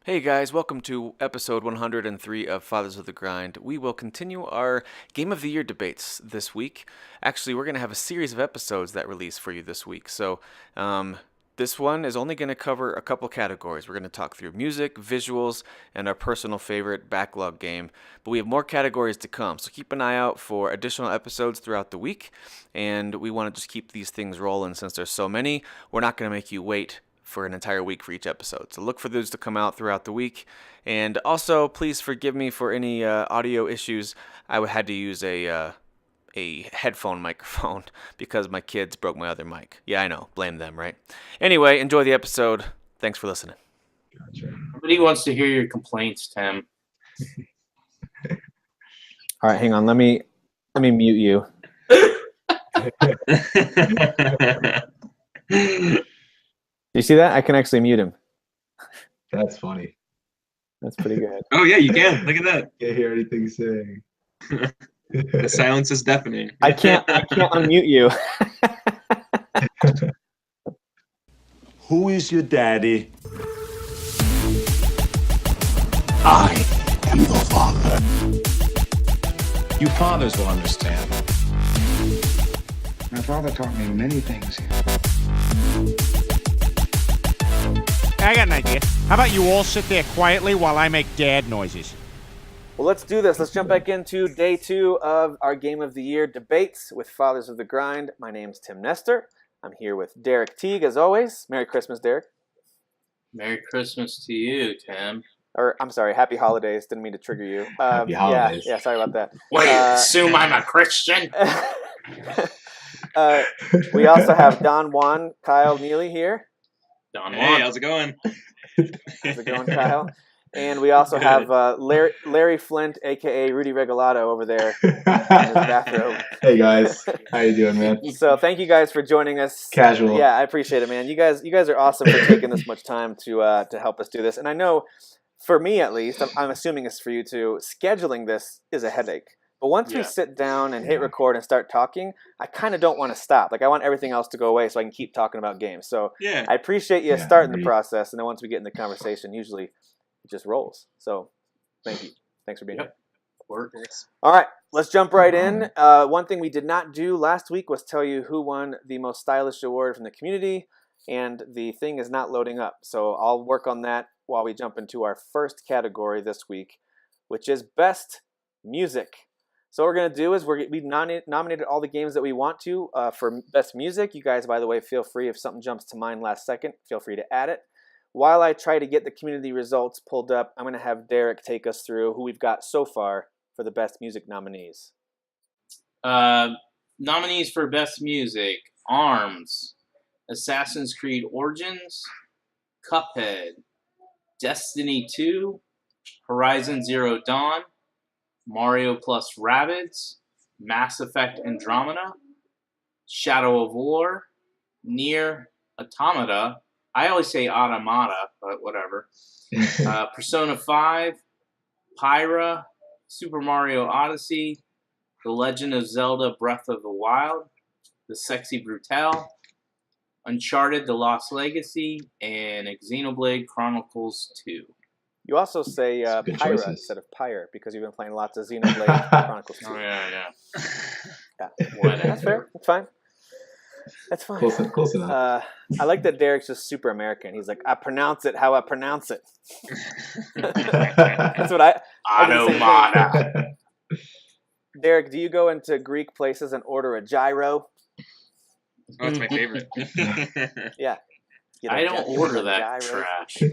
Hey guys, welcome to episode 103 of Fathers of the Grind. We will continue our Game of the Year debates this week. Actually, we're going to have a series of episodes that release for you this week. This one is only going to cover a couple categories. We're going to talk through music, visuals, and our personal favorite backlog game. But we have more categories to come, so keep an eye out for additional episodes throughout the week. And we want to just keep these things rolling since there's so many. We're not going to make you wait for an entire week for each episode. So look for those to come out throughout the week. And also, please forgive me for any audio issues. I had to use a headphone microphone because my kids broke my other mic. Yeah, I know. Blame them, right? Anyway, enjoy the episode. Thanks for listening. Gotcha. Nobody wants to hear your complaints, Tim. All right, hang on. Let me mute you. You see that? I can actually mute him. That's funny. That's pretty good. Oh yeah, you can. Look at that. Can't hear anything he's saying. The silence is deafening. I can't unmute you. Who is your daddy? I am the father. You fathers will understand. My father taught me many things. I got an idea. How about you all sit there quietly while I make dad noises? Well, let's do this. Let's jump back into day 2 of our Game of the Year debates with Fathers of the Grind. My name's Tim Nestor. I'm here with Derek Teague, as always. Merry Christmas, Derek. Merry Christmas to you, Tim. Or, I'm sorry, Happy Holidays. Didn't mean to trigger you. Happy Holidays. Yeah, sorry about that. Wait, assume I'm a Christian? We also have Don Juan, Kyle Neely here. Don Hey, Juan. how's it going? How's it going, Kyle? And we also have Larry Flint, a.k.a. Rudy Regalado, over there in his bathrobe. Hey guys, how you doing, man? So thank you guys for joining us. Casual. Yeah, I appreciate it, man. You guys are awesome for taking this much time to help us do this. And I know, for me at least, I'm assuming it's for you too, scheduling this is a headache. But once we sit down and hit record and start talking, I kind of don't want to stop. Like, I want everything else to go away so I can keep talking about games. So Yeah. I appreciate you starting the process, and then once we get in the conversation, usually it just rolls. So thank you. Thanks for being here. Works. All right, let's jump right in. One thing we did not do last week was tell you who won the most stylish award from the community, and the thing is not loading up. So I'll work on that while we jump into our first category this week, which is Best Music. So what we're going to do is we've nominated all the games that we want to for Best Music. You guys, by the way, feel free, if something jumps to mind last second, feel free to add it. While I try to get the community results pulled up, I'm going to have Derek take us through who we've got so far for the Best Music nominees. Nominees for Best Music: ARMS, Assassin's Creed Origins, Cuphead, Destiny 2, Horizon Zero Dawn, Mario plus Rabbids, Mass Effect Andromeda, Shadow of War, Nier Automata. I always say Automata, but whatever. Persona 5, Pyra, Super Mario Odyssey, The Legend of Zelda Breath of the Wild, The Sexy Brutale, Uncharted The Lost Legacy, and Xenoblade Chronicles 2. You also say Good Pyra choices. instead of Pyre because you've been playing lots of Xenoblade Chronicles 2. Oh, yeah. Yeah. That's fair. That's fine. That's fine. Close enough. I like that Derek's just super American. He's like, I pronounce it how I pronounce it. That's what I do the same Automata. Derek, do you go into Greek places and order a gyro? Oh, it's my favorite. Yeah. Get I a don't gy- order get that gyros. trash.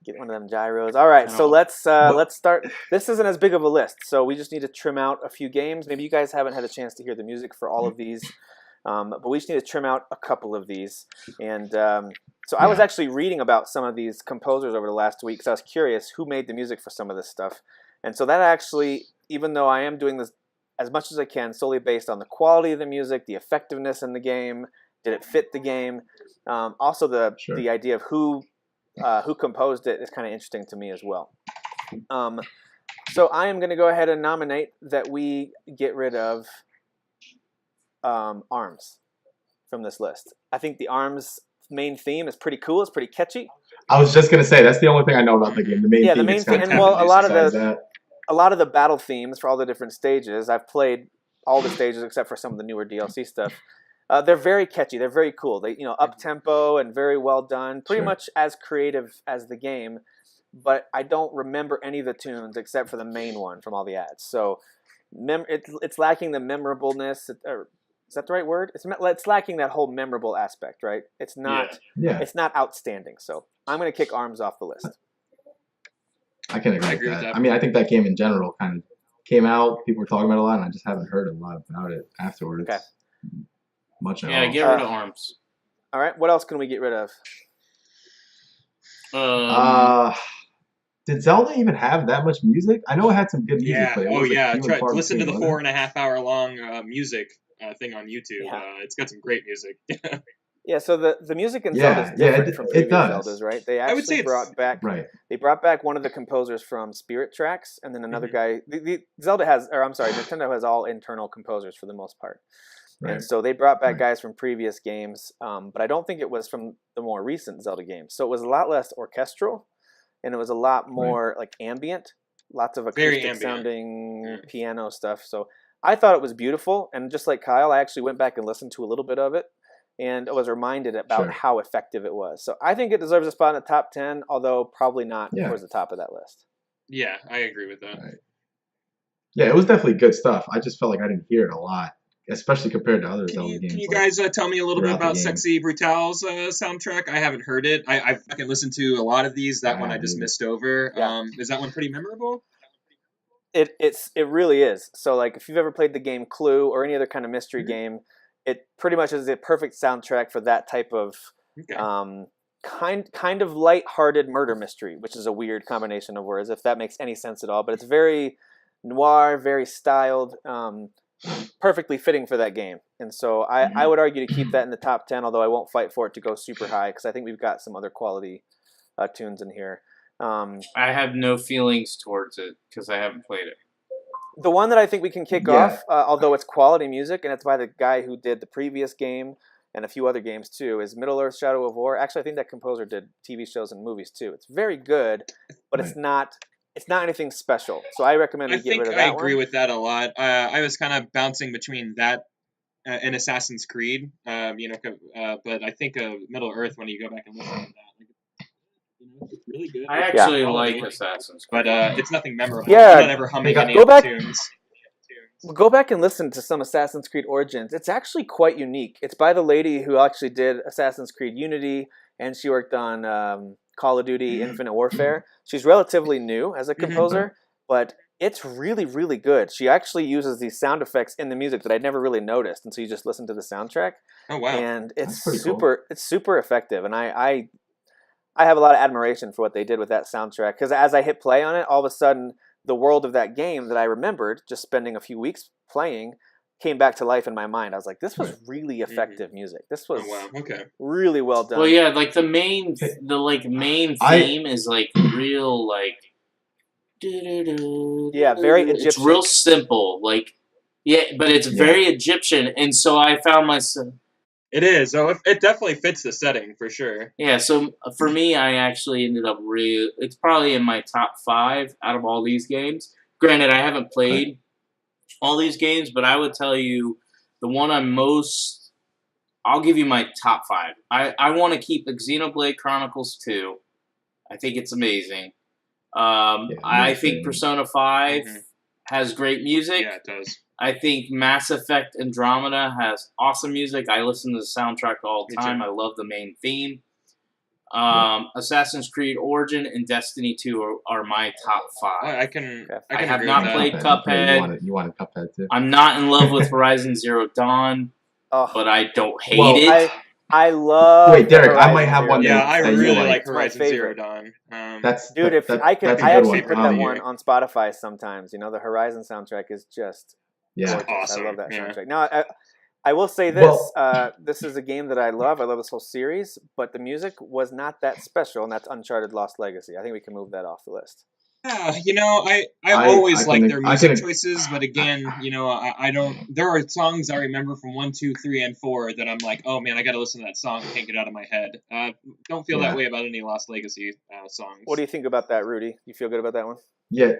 Get one of them gyros. All right, so let's start. This isn't as big of a list, so we just need to trim out a few games. Maybe you guys haven't had a chance to hear the music for all of these, but we just need to trim out a couple of these. And so I was actually reading about some of these composers over the last week because I was curious who made the music for some of this stuff. And so that actually, even though I am doing this as much as I can solely based on the quality of the music, the effectiveness in the game, did it fit the game, also the idea of who composed it is kind of interesting to me as well. So I am going to go ahead and nominate that we get rid of ARMS from this list. I think the ARMS main theme is pretty cool. It's pretty catchy. I was just gonna say that's the only thing I know about the game. The main Yeah, theme the main is theme, and fantastic. well, a lot of Besides the that, battle themes for all the different stages. I've played all the stages except for some of the newer DLC stuff. They're very catchy. They're very cool. They, up tempo and very well done. Pretty Sure. much as creative as the game, but I don't remember any of the tunes except for the main one from all the ads. So, it's lacking the memorableness. Or, is that the right word? It's lacking that whole memorable aspect, right? It's not. yeah, It's not outstanding. So I'm going to kick ARMS off the list. I can agree, I with agree with that. that. I mean, I think that game in general kind of came out. People were talking about it a lot, and I just haven't heard a lot about it afterwards. Okay. Much at Yeah, all. get rid of arms. All right. What else can we get rid of? Did Zelda even have that much music? I know it had some good music, Yeah. but it Oh was yeah. few and Try far listen to the between, wasn't 4.5 hour long music thing on YouTube. Yeah. It's got some great music. Yeah, so the music in Yeah, Zelda is yeah, different from it previous does. Zeldas, right? They I would say actually it's- brought back it? Right. they brought back one of the composers from Spirit Tracks, and then another guy. Zelda has, or I'm sorry, Nintendo has all internal composers for the most part, Right. and so they brought back Right. guys from previous games, but I don't think it was from the more recent Zelda games. So it was a lot less orchestral, and it was a lot more like ambient, lots of Very acoustic ambient. sounding piano stuff. So I thought it was beautiful, and just like Kyle, I actually went back and listened to a little bit of it. And I was reminded about Sure. how effective it was. So I think it deserves a spot in the top 10, although probably not Yeah. towards the top of that list. Yeah, I agree with that. Right. Yeah, it was definitely good stuff. I just felt like I didn't hear it a lot, especially compared to other Zelda games. Can you like guys tell me a little bit throughout the about game. Sexy Brutal's soundtrack? I haven't heard it. I've fucking listened to a lot of these. That I one I haven't just either. missed over. Yeah. Is that one pretty memorable? It really is. So like if you've ever played the game Clue or any other kind of mystery game, it pretty much is the perfect soundtrack for that type of Okay. kind of light-hearted murder mystery, which is a weird combination of words, if that makes any sense at all. But it's very noir, very styled, perfectly fitting for that game. And so I would argue to keep that in the top 10, although I won't fight for it to go super high because I think we've got some other quality tunes in here. I have no feelings towards it because I haven't played it. The one that I think we can kick Yeah. off, although it's quality music, and it's by the guy who did the previous game and a few other games too, is Middle Earth: Shadow of War. Actually, I think that composer did TV shows and movies too. It's very good, but it's not anything special. So I recommend we I get think rid of I that agree one. with that a lot. I was kind of bouncing between that and Assassin's Creed, but I think Middle Earth, when you go back and listen to that, it's really good. I It's actually quality, like Assassin's but Creed. it's nothing memorable. Yeah, I'm not ever humming any go of the back- tunes. Go back and listen to some Assassin's Creed Origins. It's actually quite unique. It's by the lady who actually did Assassin's Creed Unity, and she worked on Call of Duty Infinite Warfare. She's relatively new as a composer, but it's really, really good. She actually uses these sound effects in the music that I'd never really noticed until you just listen to the soundtrack. Oh wow! And it's That's pretty cool. super effective. And I have a lot of admiration for what they did with that soundtrack, because as I hit play on it, all of a sudden the world of that game that I remembered just spending a few weeks playing came back to life in my mind. I was like, this was really effective music. This was Oh wow! Okay. really well done. Well, yeah, like the main theme is like real like. Yeah, very It's Egyptian. real simple, like but it's very Egyptian, and so I found myself. It is. Oh, it definitely fits the setting for sure. Yeah, so for me, I actually ended up it's probably in my top 5 out of all these games. Granted, I haven't played all these games, but I would tell you the one I'll give you my top 5. I want to keep the Xenoblade Chronicles 2. I think it's amazing. I think Persona 5 has great music. Yeah, it does. I think Mass Effect Andromeda has awesome music. I listen to the soundtrack all the Me time. too. I love the main theme. Assassin's Creed Origin and Destiny 2 are my top 5. I can. Okay. I I can have agree not with that. played Yeah, Cuphead. you wanted Cuphead too. I'm not in love with Horizon Zero Dawn, Oh, but I don't hate Well, it. I love. Wait, Derek, I Horizon might have Zero one Dawn. Yeah, that I you really like. like It's my Horizon Zero favorite. Dawn. That's Dude, that, I could, that's a I good actually one. put I'll that hear one it. on Spotify sometimes. You know, the Horizon soundtrack is just Yeah. gorgeous. Awesome, I love that yeah. soundtrack. Now, I will say this: Well- this is a game that I love. I love this whole series, but the music was not that special, and that's Uncharted: Lost Legacy. I think we can move that off the list. Yeah, you know, I've I always liked their I music can choices, but again, you know, I don't. There are songs I remember from 1, 2, 3, and 4 that I'm like, oh man, I got to listen to that song. I can't get it out of my head. Don't feel that yeah way about any Lost Legacy What do songs. you think about that, Rudy? You feel good about that one? yeah.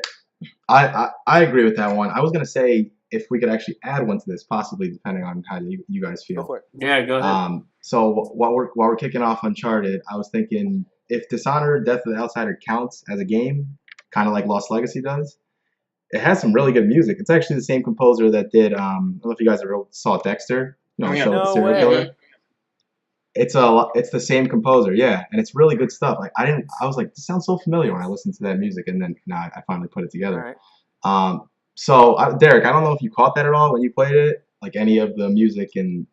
I agree with that one. I was gonna say if we could actually add one to this, possibly depending on how you guys Go feel. for it. Yeah, go ahead. So while we're kicking off Uncharted, I was thinking if Dishonored: Death of the Outsider counts as a game, kind of like Lost Legacy does, it has some really good music. It's actually the same composer that did. I don't know if you guys ever saw Dexter, Oh the yeah. show with the No serial way. killer. It's the same composer, yeah, and it's really good stuff. Like I was like, this sounds so familiar when I listened to that music, and then now I finally put it All together. right. Derek, I don't know if you caught that at all when you played it, like any of the music and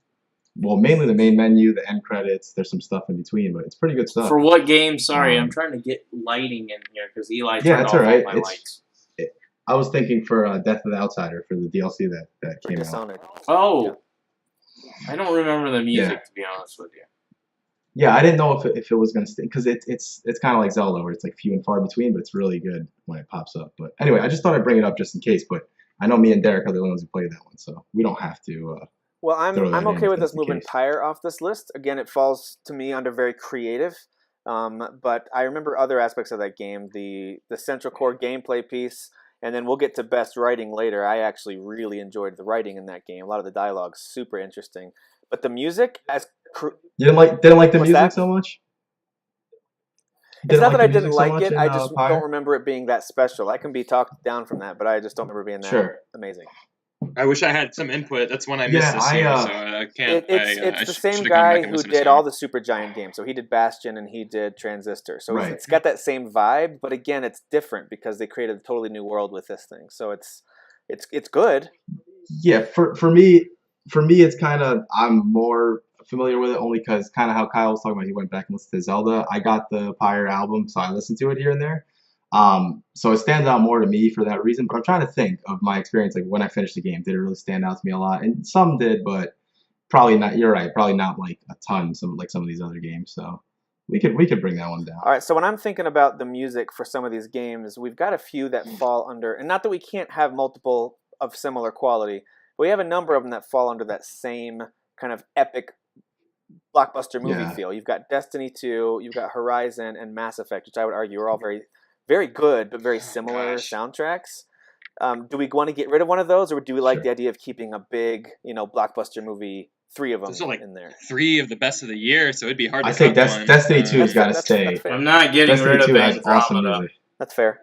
well, mainly the main menu, the end credits. There's some stuff in between, but it's pretty good stuff. For what game? Sorry, I'm Um, trying to get lighting in here because Eli yeah, turned it's off all all right. my It's lights. I was thinking for Death of the Outsider for the DLC that For came out. Dishonored. Oh, I don't remember the Yeah, music to be honest with you. yeah. I didn't know if it was gonna stay because it's kind of like Zelda where it's like few and far between, but it's really good when it pops up. But anyway, I just thought I'd bring it up just in case. But I know me and Derek are the only ones who played that one, so we don't have to Well, throw I'm that in okay if with that's us the moving case. Pyre off this list. Again, it falls to me under very creative. But I remember other aspects of that game, the central core gameplay piece, and then we'll get to best writing later. I actually really enjoyed the writing in that game. A lot of the dialogue's super interesting. But the music, You didn't like the what's music that? so much? It's Didn't not like that the I didn't music so like much it. in I just don't Pyre? remember it being that special. I can be talked down from that, but I just don't remember being that Sure. amazing. I wish I had some input. That's one I missed Yeah, this year, so I can't. It's I the should same have gone back guy and who listened to did some. all the Super Giant games. So he did Bastion and he did Transistor. So right. it's got that same vibe, but again, it's different because they created a totally new world with this thing. So it's good. Yeah, for me, it's kind of I'm more familiar with it only because kind of how Kyle was talking about. He went back and listened to Zelda. I got the Pyre album, so I listened to it here and there. So it stands out more to me for that reason. But I'm trying to think of my experience, like when I finished the game, did it really stand out to me a lot? And some did, but probably not. You're right, probably not like a ton. Some of these other games. So we could bring that one down. All right, so when I'm thinking about the music for some of these games, we've got a few that fall under, and not that we can't have multiple of similar quality, but we have a number of them that fall under that same kind of epic blockbuster movie Yeah, feel. You've got Destiny 2, you've got Horizon, and Mass Effect, which I would argue are all very, very good, but very similar Gosh. soundtracks. Do we want to get rid of one of those, or do we like sure. the idea of keeping a big, blockbuster movie, three of them Those are like in there? 3 of the best of the year, so it'd be hard I to say cut one. Destiny 2 has That's got to that's stay. fair. I'm not getting Destiny rid of 2 has awesome Andromeda. music. That's fair.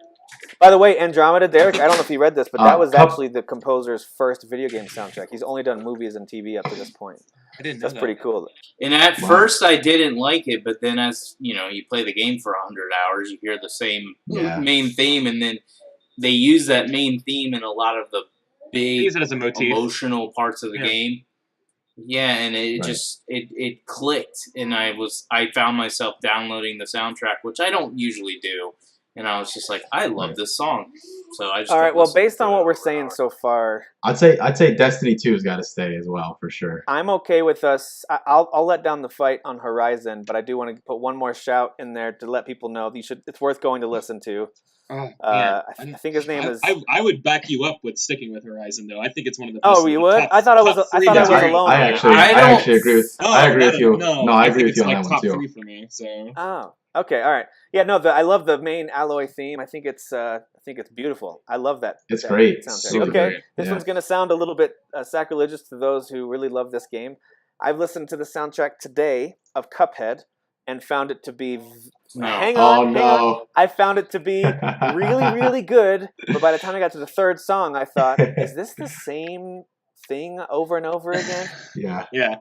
By the way, Andromeda, Derek, I don't know if you read this, but that was Cup. actually the composer's first video game soundtrack. He's only done movies and TV up to this point. I didn't know That's that. pretty cool. And at Wow. first, I didn't like it, but then as you play the game for 100 hours, you hear the same Yeah. main theme, and then they use that main theme in a lot of the They big use it as a motif. emotional parts of the Yeah. game. Yeah, and it Right. just it clicked, and I found myself downloading the soundtrack, which I don't usually do, and I was just like, I love Right. this song, so I just All right, kept well, listening based to on it what we're over and saying over. so far, I'd say Destiny 2 has got to stay as well for sure. I'm okay with us. I'll let down the fight on Horizon, but I do want to put one more shout in there to let people know that it's worth going to listen to. Oh, man. I think his name is. I would back you up with sticking with Horizon, though. I think it's one of the best. Oh, you would? Top, I thought I was. top I 3 thought I was games. alone. I on that. actually I I don't- actually agree with No, I agree with you. No, No, I agree think with it's you on like that one top too. 3 for me. So Oh, okay, all right. Yeah, no, I love the main Alloy theme. I think it's beautiful. I love that. It's that great. soundtrack. Super Okay, great. this Yeah. one's gonna sound a little bit sacrilegious to those who really love this game. I've listened to the soundtrack today of Cuphead and found it to be. No. Hang Oh on, hang on. no. I found it to be really, really good. But by the time I got to the third song, I thought, is this the same thing over and over again? Yeah. yeah,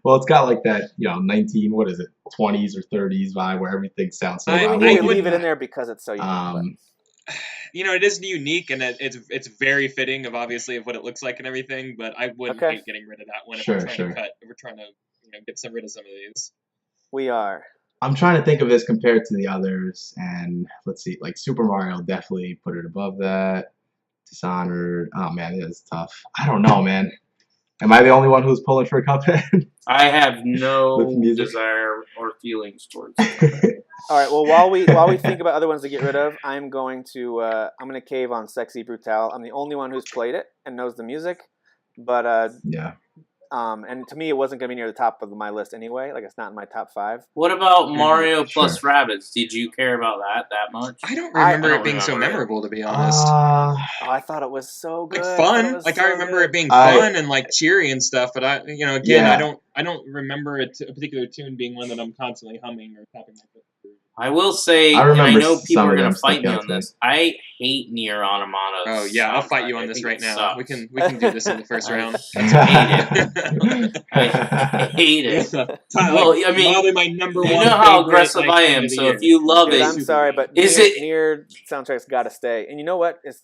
Well, it's got like that, 20s or 30s vibe where everything sounds so I Maybe we wouldn't- leave it in there because it's so unique. but- it is unique and it's very fitting of obviously of what it looks like and everything. But I wouldn't Okay. hate getting rid of that one if Sure, we're trying sure. to cut. If we're trying to get rid of some of these. We are. I'm trying to think of this compared to the others, and let's see, like Super Mario definitely put it above that. Dishonored, oh man, it is tough. I don't know, man. Am I the only one who's pulling for Cuphead? I have no With music. desire or feelings towards it. All right. Well, while we think about other ones to get rid of, I'm going to cave on Sexy Brutale. I'm the only one who's played it and knows the music, but Yeah. and to me, it wasn't going to be near the top of my list anyway. Like, it's not in my top 5. What about Mario plus Sure. Rabbids? Did you care about that much? I don't remember I it don't being so remember it. memorable, to be honest. Oh, I thought it was so good. Like I thought it fun, was like so I remember good. it being fun and like cheery and stuff. But again, Yeah. I don't remember a particular tune being one that I'm constantly humming or tapping my foot through. I will say, I and I remember know people some are of going them to fight stuck me out on to me. this. I hate Nier Automata's Oh yeah, I'll fight you soundtrack. on I this think right it now. sucks. We can do this in the first round. I hate it. Well, I mean, probably my number you one know how favorite, aggressive like, I game am, of the so year. if you love Dude, it, I'm sorry, but Is Nier soundtrack's got to stay. And you know what? It's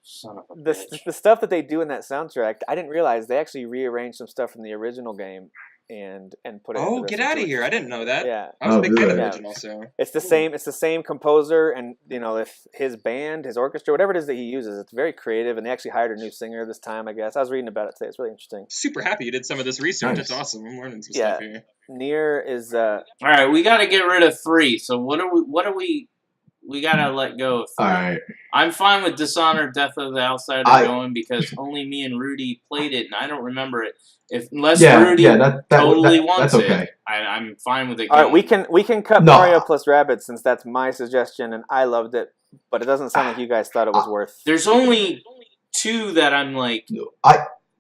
son of a the bitch. the stuff that they do in that soundtrack. I didn't realize they actually rearranged some stuff from the original game and put it. Oh, into this get one, out of too. here! I didn't know that. Yeah. I was a Oh, big fan of the really? original, so It's the same. It's the same composer, and if his band, his orchestra, whatever it is that he uses, it's very creative. And they actually hired a new singer this time, I guess. I was reading about it today. It's really interesting. super happy you did some of this research. Nice. It's awesome. I'm learning some Yeah. stuff here. Nier is All right, we got to get rid of 3. So what are we? We got to let go of 3. All right. I'm fine with Dishonored: Death of the Outsider I- going because only me and Rudy played it, and I don't remember it. Unless Yeah, Rudy that totally that, wants that's okay. it, I'm fine with it. all right. Going. We can cut No. Mario plus Rabbids since that's my suggestion, and I loved it. But it doesn't sound like you guys thought it was worth. There's only 2 that I'm like.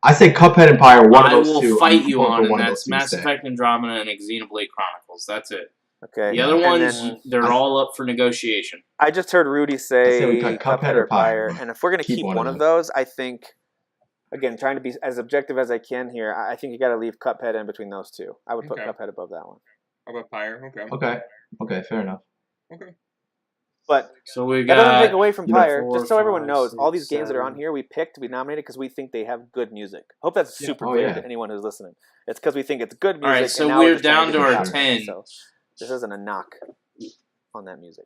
I say Cuphead and Pyre. One of I those will two. fight I'm you going for on, and one of that's those two Mass stay. Effect Andromeda and Xenoblade Chronicles. That's it. Okay. The other and ones, then they're all up for negotiation. I just heard Rudy I say we say cut Cuphead or Pyre, but and if we're gonna keep keep one one of of those, I think. Again, trying to be as objective as I can here, I think you got to leave Cuphead in between those two. I would put Okay. Cuphead above that one. How about Pyre? Okay. Okay, fair enough. Okay. But So we that doesn't got take away from you know, Pyre. 4, Just so everyone 5, knows, all 6, these games that are on 7. here, we nominated because we think they have good music. Hope that's Yeah. super Oh, clear yeah. to anyone who's listening. It's because we think it's good music. All right, so and now we're just trying down get to the our top 10. So this isn't a knock on that music.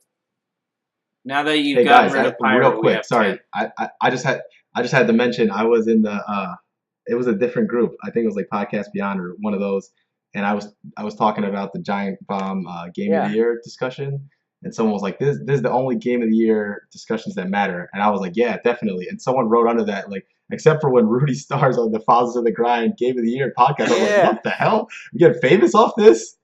Now that you've Hey gotten guys, rid of Pyre, real we quick, have sorry. 10. I just had to mention I was in the it was a different group. I think it was like Podcast Beyond or one of those, and I was talking about the Giant Bomb Game of Yeah. the Year discussion, and someone was like, "This is the only Game of the Year discussions that matter," and I was like, "Yeah, definitely." And someone wrote under that like, except for when Rudy stars on the Fathers of the Grind Game of the Year podcast. I was Yeah. like, "What the hell? We get famous off this?"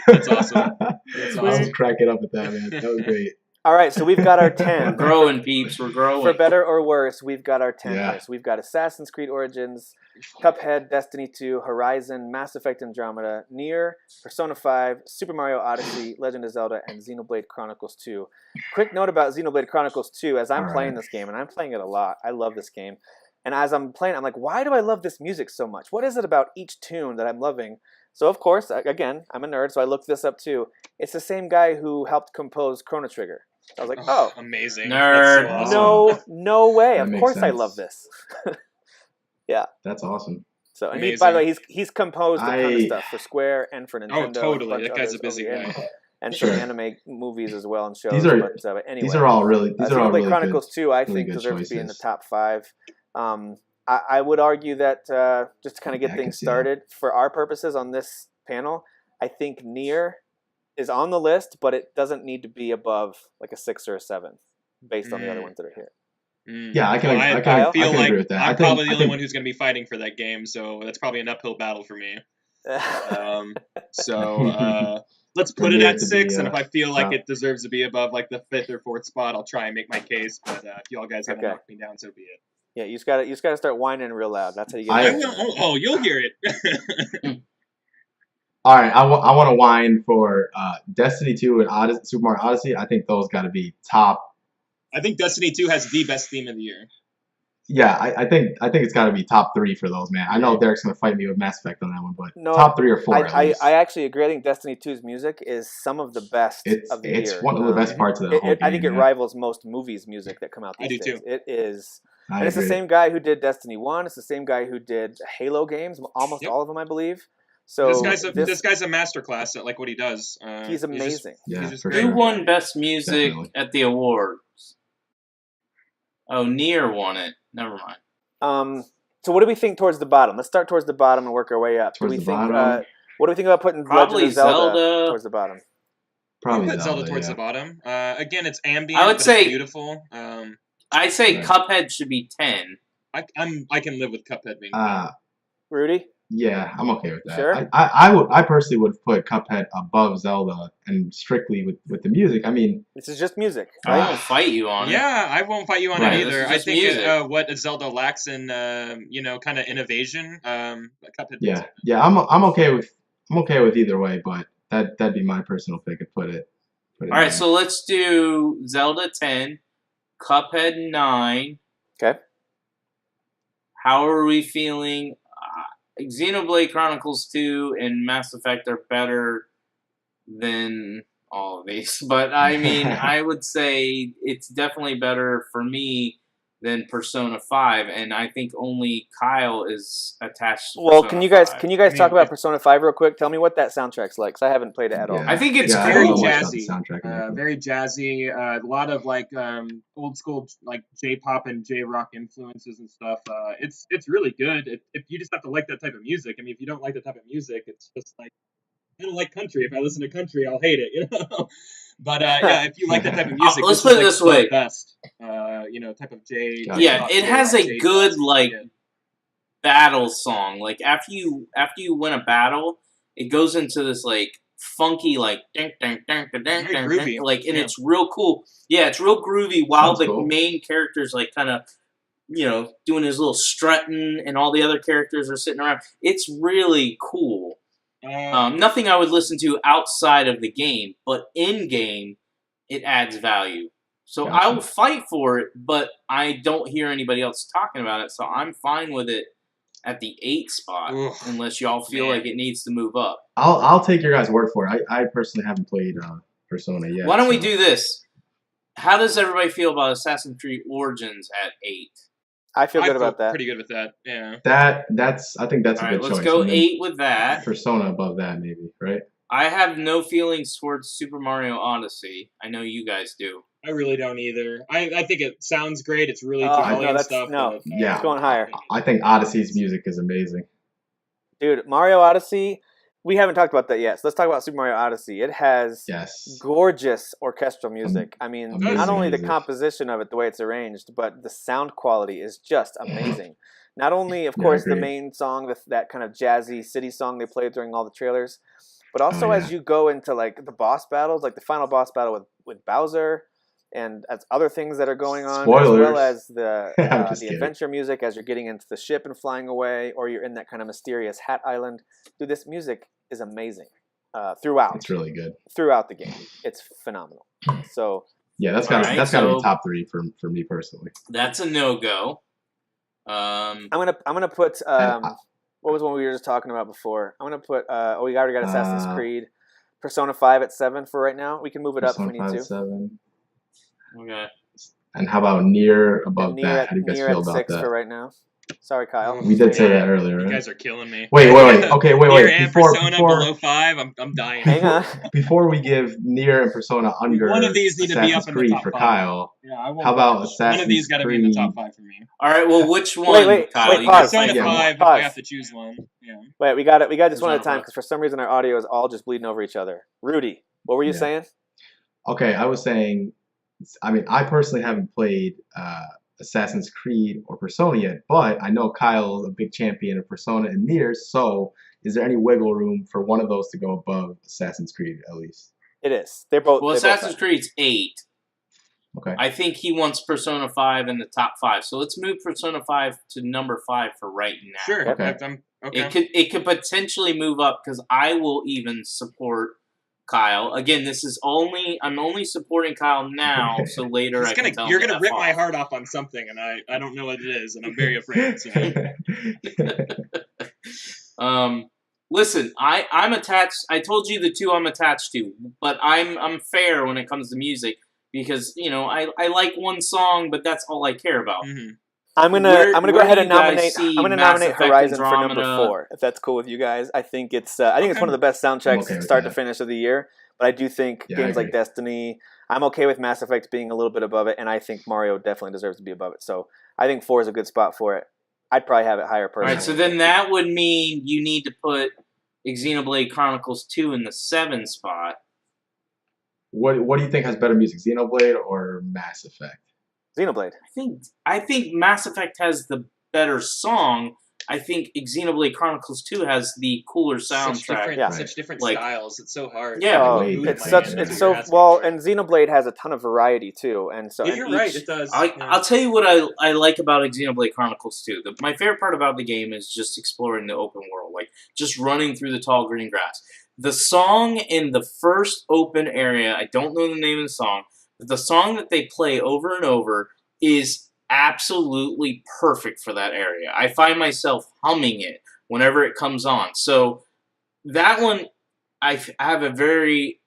That's awesome. That's I was awesome. cracking up at that, man. That was great. All right, so we've got our We're 10. growing, peeps. We're growing. For better or worse, we've got our 10 Yeah. here. So we've got Assassin's Creed Origins, Cuphead, Destiny 2, Horizon, Mass Effect Andromeda, Nier, Persona 5, Super Mario Odyssey, Legend of Zelda, and Xenoblade Chronicles 2. Quick note about Xenoblade Chronicles 2, as I'm All playing right. this game, and I'm playing it a lot. I love this game. And as I'm playing, I'm like, why do I love this music so much? What is it about each tune that I'm loving? So, of course, again, I'm a nerd, so I looked this up too. It's the same guy who helped compose Chrono Trigger. I was like, oh, Amazing. Nerd. That's so awesome. no way. That Of makes course I sense. love this. That's awesome. So, and Amazing. by the way, he's composed a ton of I- stuff for Square and for Nintendo. and a totally. bunch That of guy's a others busy over here. guy. And Sure. some anime movies as well and shows. These are- but anyway, These are all really Xenoblade really Chronicles good. 2, I really think, good deserves to be in the choices. top 5. I would argue that just to kind of Yeah, get I can things see that. started, for our purposes on this panel, I think Nier is on the list, but it doesn't need to be above like a 6 or a 7 based on the other ones that are here. Yeah, I can Well, I Kyle? feel can like agree with that. I'm I think, probably the I only think one who's going to be fighting for that game, so that's probably an uphill battle for me. Let's put For it me, at it to 6, be, and if I feel like top. it deserves to be above like the 5th or 4th spot, I'll try and make my case. But if y'all guys got to Okay. knock me down, so be it. Yeah, you just gotta start whining real loud. That's how you get. I I it. will. Oh, you'll hear it. All right, I want to whine for Destiny 2 and Super Mario Odyssey. I think those got to be top. I think Destiny 2 has the best theme of the year. Yeah, I think it's got to be top 3 for those, man. I know Derek's gonna fight me with Mass Effect on that one, but No, top 3 or 4 at least. I actually agree. I think Destiny 2's music is some of the best of the It's year. one of the best parts of the whole game. I think it yeah. rivals most movies music that come out I these do days. too. It is. I And it's the agree. same guy who did Destiny 1. It's the same guy who did Halo games, almost Yep. all of them, I believe. So This guy's a masterclass at like what he does. he's amazing. Yeah, he's just for great. Who sure. won Best Music Definitely. at the awards? Oh, Nier won it. Never mind. So what do we think towards the bottom? Let's start towards the bottom and work our way up. Towards do we the think? bottom? What do we think about putting Probably Legend of Zelda Zelda. towards the bottom? Probably put Zelda towards yeah. the bottom. Again, it's ambient, I would but say- it's beautiful. I say Right. Cuphead should be 10. I can live with Cuphead being 10. Rudy? Yeah, I'm okay with that. Sure. I personally would put Cuphead above Zelda, and strictly with the music. I mean, This is just music, I right? won't fight you on it. Yeah, I won't fight you on Right. it This either. is I just think music. what Zelda lacks in kind of innovation. Cuphead. yeah, I'm okay with either way, but that'd be my personal pick. I'd put it. All right, so let's do Zelda 10, Cuphead 9. Okay. How are we feeling? Xenoblade Chronicles 2 and Mass Effect are better than all of these. But, I mean, I would say it's definitely better for me than Persona 5, and I think only Kyle is attached to Well, Persona can you guys 5. talk about Persona 5 real quick? Tell me what that soundtrack's like, because I haven't played it at all. Yeah. I think it's Yeah, I very don't know cool. much about the jazzy. soundtrack. exactly. Very jazzy. A lot of like old school like J-pop and J-rock influences and stuff. It's really good. If you just have to like that type of music. I mean, if you don't like that type of music, it's just like I don't like country. If I listen to country, I'll hate it. You know. But yeah, if you like that type of music, Let's this put it is, this like, way. the best. Type of J. Gotcha. Yeah, it has a J-rock, good J-pop. like Yeah. battle song. Like after you win a battle, it goes into this like funky like ding, ding, ding, ding, ding, Very ding, groovy. ding, like and Yeah. it's real cool. Yeah, it's real groovy while Sounds the cool. main character's like kind of doing his little strutting and all the other characters are sitting around. It's really cool. Nothing I would listen to outside of the game, but in game, it adds value. So I Gotcha. will fight for it, but I don't hear anybody else talking about it, so I'm fine with it at the 8 spot, Ugh, unless y'all feel man. like it needs to move up. I'll take your guys' word for it. I personally haven't played Persona yet. Why don't we so- do this? How does everybody feel about Assassin's Creed Origins at 8? I feel I good feel about that. pretty good with that. Yeah. I think that's a All good right, let's choice. go And then 8 with that. Persona above that, maybe, right? I have no feelings towards Super Mario Odyssey. I know you guys do. I really don't either. I think it sounds great. It's really Oh, jolly no, and that's- stuff. no. But, Yeah. It's going higher. I think Odyssey's music is amazing. Dude, Mario Odyssey, we haven't talked about that yet. So let's talk about Super Mario Odyssey. It has Yes. gorgeous orchestral music. I mean, Amazing not only the music. composition of it, the way it's arranged, but the sound quality is just amazing. Not only, of Yeah, I course, the agree. main song, that kind of jazzy city song they played during all the trailers, but also Oh, yeah. as you go into like the boss battles, like the final boss battle with Bowser, and as other things that are going on, as Spoilers. well as the I'm just the kidding. adventure music as you're getting into the ship and flying away, or you're in that kind of mysterious hat island. Dude, this music is amazing throughout It's really good. throughout the game. It's phenomenal. So Yeah, that's got Alright, to so- be top 3 for me personally. That's a no-go. I'm gonna put what was one we were just talking about before? I'm gonna put we already got Assassin's Creed, Persona 5 at 7 for right now. We can move it up if we need Persona to. 5, 7. Okay. And how about Nier above And Nier that? at, How do you guys Nier feel at about 6 that? for right now. Sorry, Kyle. We did say Yeah, that earlier, You right? guys are killing me. Wait. Okay, Nier wait. and Before Persona before below 5. I'm dying. Hang on. before we give Nier and Persona under One of these need to be Assassin's up in the Creed top for 5. Kyle, Yeah, I won't how about budge. Assassin's One of these got to be in the top Creed? 5 for me. All right. Well, which one, wait, Kyle? wait, you pause. gotta Persona fight 5 if Pause. I have to choose one. Yeah. Wait, we got just one at a Persona time 5. because for some reason our audio is all just bleeding over each other. Rudy, what were you Yeah. saying? Okay, I was saying, I mean, I personally haven't played Assassin's Creed or Persona yet, but I know Kyle's a big champion of Persona and Nier, so is there any wiggle room for one of those to go above Assassin's Creed at least? It is. They're both. Well, they both Assassin's are. Creed's 8. Okay. I think he wants Persona 5 in the top 5. So let's move Persona 5 to number 5 for right now. Sure. Okay. Okay. It could potentially move up because I will even support Kyle. Again, I'm only supporting Kyle now, so later I can tell You're him gonna to rip F my off. heart off on something, and I don't know what it is, and I'm very afraid. So. Listen, I'm attached. I told you the 2 I'm attached to, but I'm fair when it comes to music because I like one song, but that's all I care about. Mhm. I'm gonna Where go ahead do and you guys nominate. see I'm gonna Mass nominate Effect Horizon for number Andromeda? 4, if that's cool with you guys. I think it's one of the best soundtracks okay with start to that. finish of the year. But I do think Yeah, I games like agree. Destiny, I'm okay with Mass Effect being a little bit above it, and I think Mario definitely deserves to be above it. So I think 4 is a good spot for it. I'd probably have it higher All personally. right, so then that would mean you need to put Xenoblade Chronicles 2 in the 7 spot. What do you think has better music, Xenoblade or Mass Effect? Xenoblade. I think Mass Effect has the better song. I think Xenoblade Chronicles 2 has the cooler soundtrack. Yeah. Such different Like- styles. It's so hard. Yeah. Oh, Way it's different, such yeah. it's That's what so you're asking well, for. and Xenoblade has a ton of variety too, and so Yeah, and you're each, right. It does. I'll tell you what I like about Xenoblade Chronicles 2. My favorite part about the game is just exploring the open world, like just running through the tall green grass. The song in the first open area, I don't know the name of the song, but the song that they play over and over is absolutely perfect for that area. I find myself humming it whenever it comes on. So that one, I have a very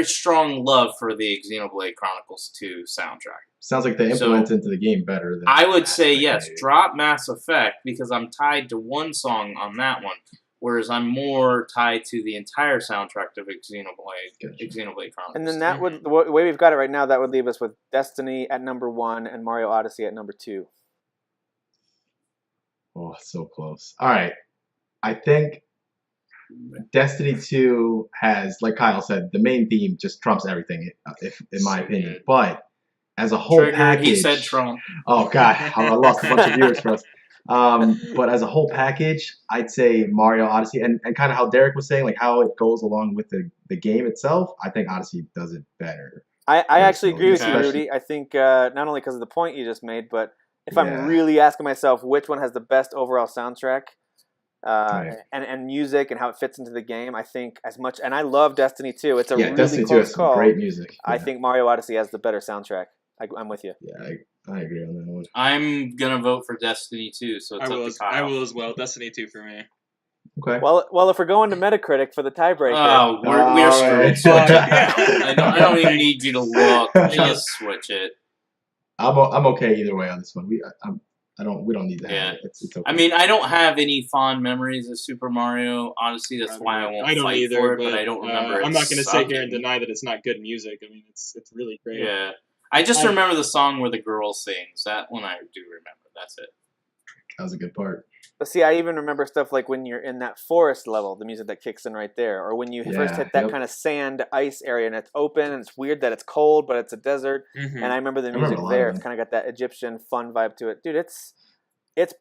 strong love for the Xenoblade Chronicles 2 soundtrack. Sounds like they So- implement into the game better than I would Mass say Effect, yes, maybe. drop Mass Effect because I'm tied to one song on that one, whereas I'm more tied to the entire soundtrack of Gotcha. Xenoblade Chronicles. and then that would the way we've got it right now. That would leave us with Destiny at number 1 and Mario Odyssey at number 2. Oh, so close. All right. I think Destiny 2 has, like Kyle said, the main theme just trumps everything, if in my So opinion. good. But as a whole Triggered, package, he said Trump. oh god, I lost a bunch of viewers for us. But as a whole package, I'd say Mario Odyssey, and kind of how Derek was saying, like how it goes along with the game itself. I think Odyssey does it better. I actually agree with you, Especially- Rudy. I think not only because of the point you just made, but if I'm Yeah. really asking myself which one has the best overall soundtrack Right. and music and how it fits into the game, I think as much. And I love Destiny 2. It's a Yeah, really Destiny 2 close has some call. great music. I Yeah. think Mario Odyssey has the better soundtrack. I'm with you. Yeah, I agree on that one. I'm gonna vote for Destiny 2, so it's up to Kyle. I will as well. Destiny 2 for me. Okay. Well, if we're going to Metacritic for the tiebreaker, Oh, we're All screwed. right. Switch it. Yeah. I don't even need you to look. Just switch it. I'm okay either way on this one. We don't need to Yeah. have it. It's okay. I mean, I don't have any fond memories of Super Mario Odyssey. That's why I won't I don't fight either, for it. But I don't remember. I'm it not going to sit here and sucking. deny that it's not good music. I mean, it's really great. Yeah, I just I- remember the song where the girl sings. That one I do remember. That's it. that was a good part. but see, I even remember stuff like when you're in that forest level, the music that kicks in right there, or when you first Yeah, hit that yep. kind of sand ice area and it's open and it's weird that it's cold, but it's a desert. Mhm. And I remember the remember music a lot there. of It's them. kind of got that Egyptian fun vibe to it, dude. It's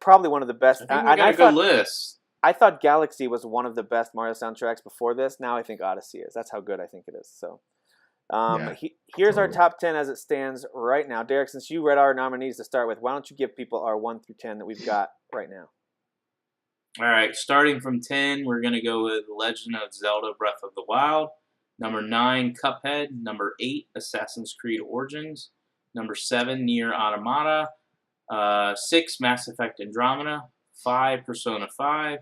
probably one of the best. I think we and got I a good thought list. I thought Galaxy was one of the best Mario soundtracks before this. Now I think Odyssey is. That's how good I think it is. So, Yeah, here's our totally. top 10 as it stands right now. Derek, since you read our nominees to start with, why don't you give people our 1 through 10 that we've got right now? All right, starting from 10, we're gonna go with Legend of Zelda: Breath of the Wild. Number 9, Cuphead. Number 8, Assassin's Creed Origins. Number 7, Nier Automata. 6, Mass Effect Andromeda. 5, Persona 5.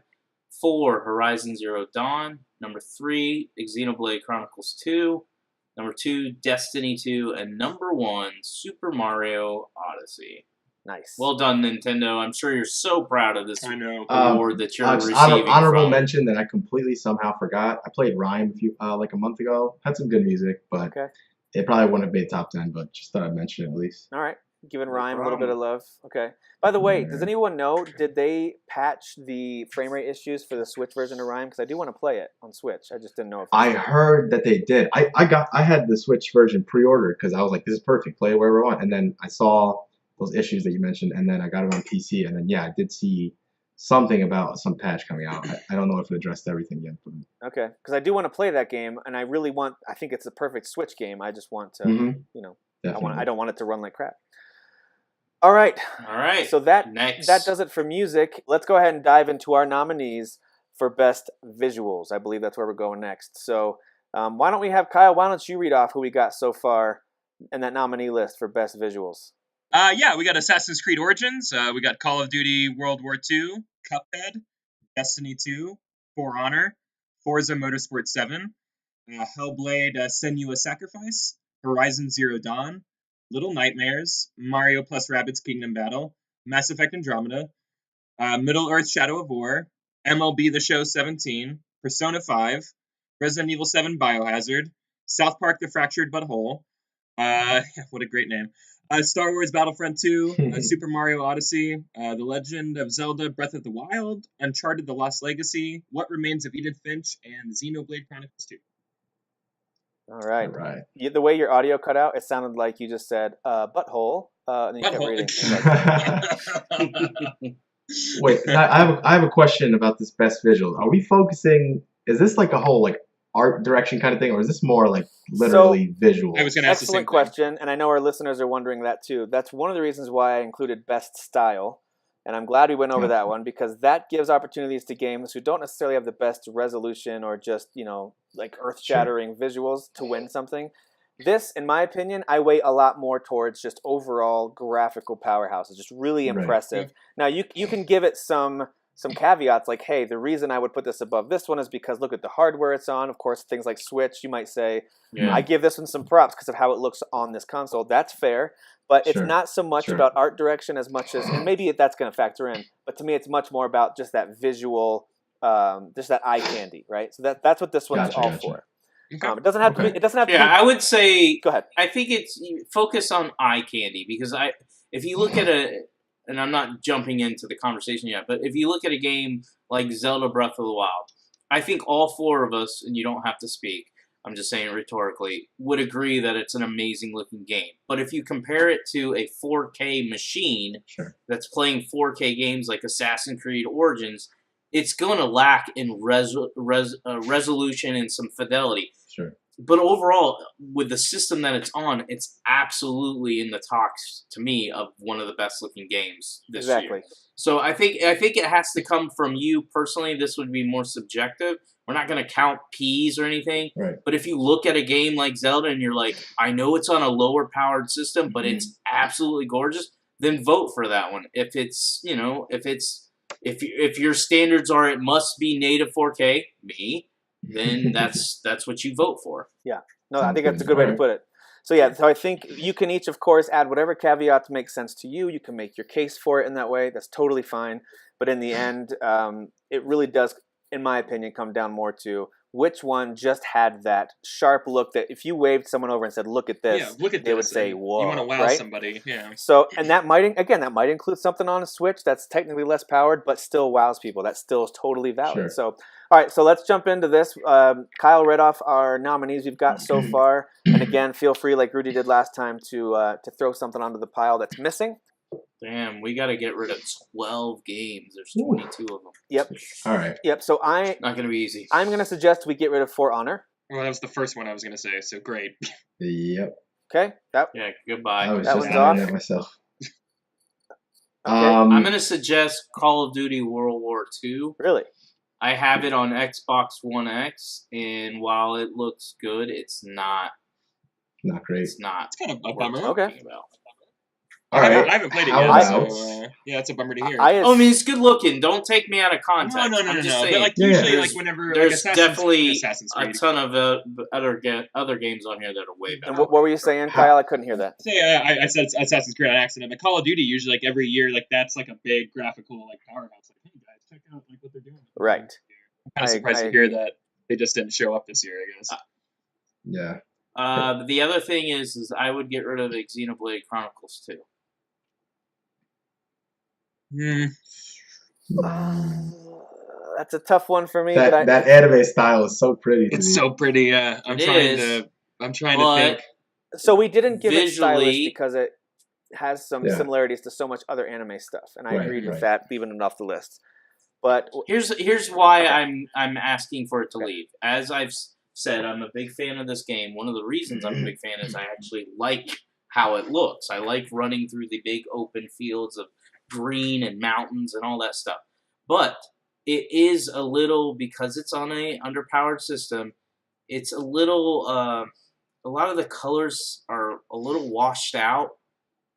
4, Horizon Zero Dawn. Number 3, Xenoblade Chronicles 2. Number 2, Destiny 2. And number 1, Super Mario Odyssey. Nice. Well done, Nintendo. I'm sure you're so proud of this I know. award that you're Just receiving. honorable from. mention that I completely somehow forgot. I played Rhyme like a month ago. Had some good music, but Okay. it probably wouldn't have made top 10. But just thought I'd mention it at least. All right. Giving No Rhyme a little bit problem. of love. Okay. By the way, does Yeah. anyone know, did they patch the frame rate issues for the Switch version of Rhyme? Because I do want to play it on Switch. I just didn't know if I heard that they did. I had the Switch version pre-ordered because I was like, this is perfect. Play it wherever I want. And then I saw those issues that you mentioned, and then I got it on PC, and then I did see something about some patch coming out. I don't know if it addressed everything yet, but Okay. Because I do want to play that game, and I think it's the perfect Switch game. I just want to, Mhm. I don't want it to run like crap. All right. All right. So that Next. does it for music. Let's go ahead and dive into our nominees for best visuals. I believe that's where we're going next. So why don't we have Kyle? Why don't you read off who we got so far in that nominee list for best visuals? We got Assassin's Creed Origins. We got Call of Duty World War II, Cuphead, Destiny 2, For Honor, Forza Motorsport 7, Hellblade Senua's Sacrifice, Horizon Zero Dawn, Little Nightmares, Mario plus Rabbids Kingdom Battle, Mass Effect Andromeda, Middle Earth Shadow of War, MLB The Show 17, Persona 5, Resident Evil 7 Biohazard, South Park The Fractured But Whole, what a great name, Star Wars Battlefront 2, Super Mario Odyssey, The Legend of Zelda Breath of the Wild, Uncharted The Lost Legacy, What Remains of Edith Finch, and Xenoblade Chronicles 2. All right. All right. The way your audio cut out, it sounded like you just said butthole, and then you kept reading. Wait, I have a question about this best visual. Are we focusing? Is this like a whole like art direction kind of thing, or is this more like literally visual? I was going to ask the same Excellent question, and I know our listeners are wondering that too. That's one of the reasons why I included best style, and I'm glad we went over that one because that gives opportunities to games who don't necessarily have the best resolution or just like earth-shattering visuals to win something. This, in my opinion, I weigh a lot more towards just overall graphical powerhouse. It's just really impressive. Now, you can give it some caveats like, hey, the reason I would put this above this one is because look at the hardware it's on. Of course, things like Switch, you might say, I give this one some props because of how it looks on this console. That's fair, but it's not so much about art direction as much as, and maybe that's going to factor in, but to me, it's much more about just that visual, just that eye candy, right? So that's what this one's all for. Okay. It doesn't have to be. It doesn't have to be. I would say. Go ahead. I think it's focus on eye candy because if you look at and I'm not jumping into the conversation yet, but if you look at a game like Zelda Breath of the Wild, I think all four of us, and you don't have to speak, I'm just saying rhetorically, would agree that it's an amazing looking game. But if you compare it to a 4K machine that's playing 4K games like Assassin's Creed Origins, it's going to lack in resolution and some fidelity. But overall, with the system that it's on, it's absolutely in the talks to me of one of the best looking games this year. So I think it has to come from you personally. This would be more subjective. We're not going to count P's or anything. But if you look at a game like Zelda and you're like, I know it's on a lower powered system, but it's absolutely gorgeous, then vote for that one. If it's if your standards are it must be native 4K, then that's what you vote for. Yeah. No, I think that's a good way to put it. So I think you can each, of course, add whatever caveats make sense to you. You can make your case for it in that way. That's totally fine. But in the end, it really does, in my opinion, come down more to which one just had that sharp look that if you waved someone over and said, look at this, they would say, whoa. You want to wow somebody. Yeah. So, and that might include something on a Switch that's technically less powered, but still wows people. That still is totally valid. So, all right, so let's jump into this. Kyle read off our nominees we've got so far. And again, feel free, like Rudy did last time, to throw something onto the pile that's missing. Damn, we got to get rid of 12 games. There's 22 of them. Yep. All right. Yep. So not going to be easy. I'm going to suggest we get rid of For Honor. Well, that was the first one I was going to say, so great. Yep. Okay. Yeah, goodbye. That one's off. Myself. I'm going to suggest Call of Duty World War II. Really? I have it on Xbox One X, and while it looks good, it's not great. It's not. It's kind of a bummer. Okay. All right. I haven't played it yet, so yeah, it's a bummer to hear. I mean, it's good looking. Don't take me out of context. No. I'm just saying, But like usually, like whenever there's definitely Assassin's Creed. a ton of other games on here that are way better. And what were you saying, Kyle? I couldn't hear that. I said Assassin's Creed on accident. But Call of Duty usually like every year, like that's like a big graphical like powerhouse. Like, hey guys, check out like what they're doing. Right. I'm kind of surprised to hear that they just didn't show up this year. I guess. Yeah. The other thing is I would get rid of the Xenoblade Chronicles 2. That's a tough one for me. That anime style is so pretty. It's so pretty. Yeah, I'm trying to think. So we didn't give it stylish because it has some similarities to so much other anime stuff, and I agreed with that, leaving it off the list. But here's why I'm asking for it to leave. As I've said, I'm a big fan of this game. One of the reasons I'm a big fan is I actually like how it looks. I like running through the big open fields of green and mountains and all that stuff. But it is a little, because it's on a underpowered system, it's a little, a lot of the colors are a little washed out,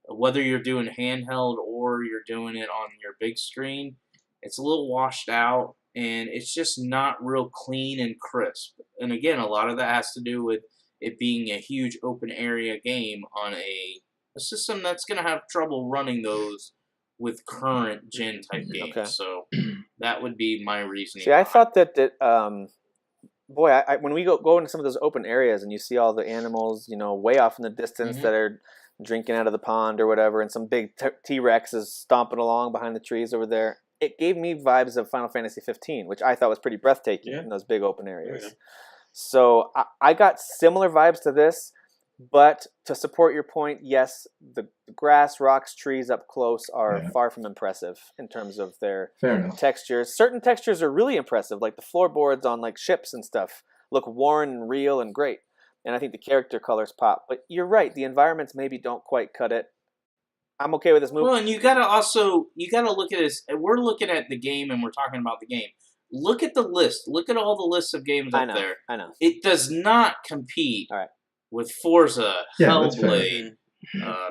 whether you're doing handheld or you're doing it on your big screen. It's a little washed out, and it's just not real clean and crisp. And again, a lot of that has to do with it being a huge open area game on a system that's going to have trouble running those with current gen type games. Okay. So that would be my reasoning. See, I thought that when we go into some of those open areas and you see all the animals, way off in the distance that are drinking out of the pond or whatever, and some big T-Rex is stomping along behind the trees over there, it gave me vibes of Final Fantasy 15, which I thought was pretty breathtaking in those big open areas. So I got similar vibes to this, but to support your point, yes, the grass, rocks, trees up close are far from impressive in terms of their textures. Certain textures are really impressive, like the floorboards on like ships and stuff look worn and real and great. And I think the character colors pop. But you're right, the environments maybe don't quite cut it. I'm okay with this movie. Well, and you gotta look at this. We're looking at the game and we're talking about the game. Look at the list. Look at all the lists of games up there. I know. It does not compete with Forza, Hellblade,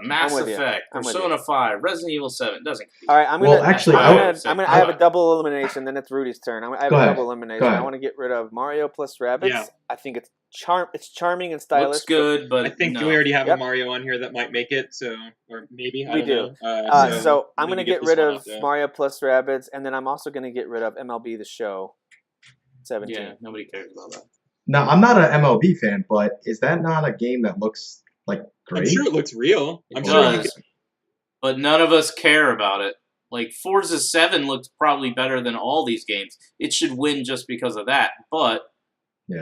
Mass Effect, Persona 5, Resident Evil 7. It doesn't compete. All right, I'm gonna I have a double elimination. Then it's Rudy's turn. I have a double elimination. I want to get rid of Mario plus Rabbids. Yeah. I think it's charming and stylish. Looks good, but I think we already have a Mario on here that might make it. So, or maybe I we don't do. know. So I'm gonna get rid of Mario plus Rabbids, and then I'm also gonna get rid of MLB The Show 17. Yeah, nobody cares about that. Now, I'm not an MLB fan, but is that not a game that looks like great? I'm sure it looks real. It does, but none of us care about it. Like, Forza 7 looks probably better than all these games. It should win just because of that, but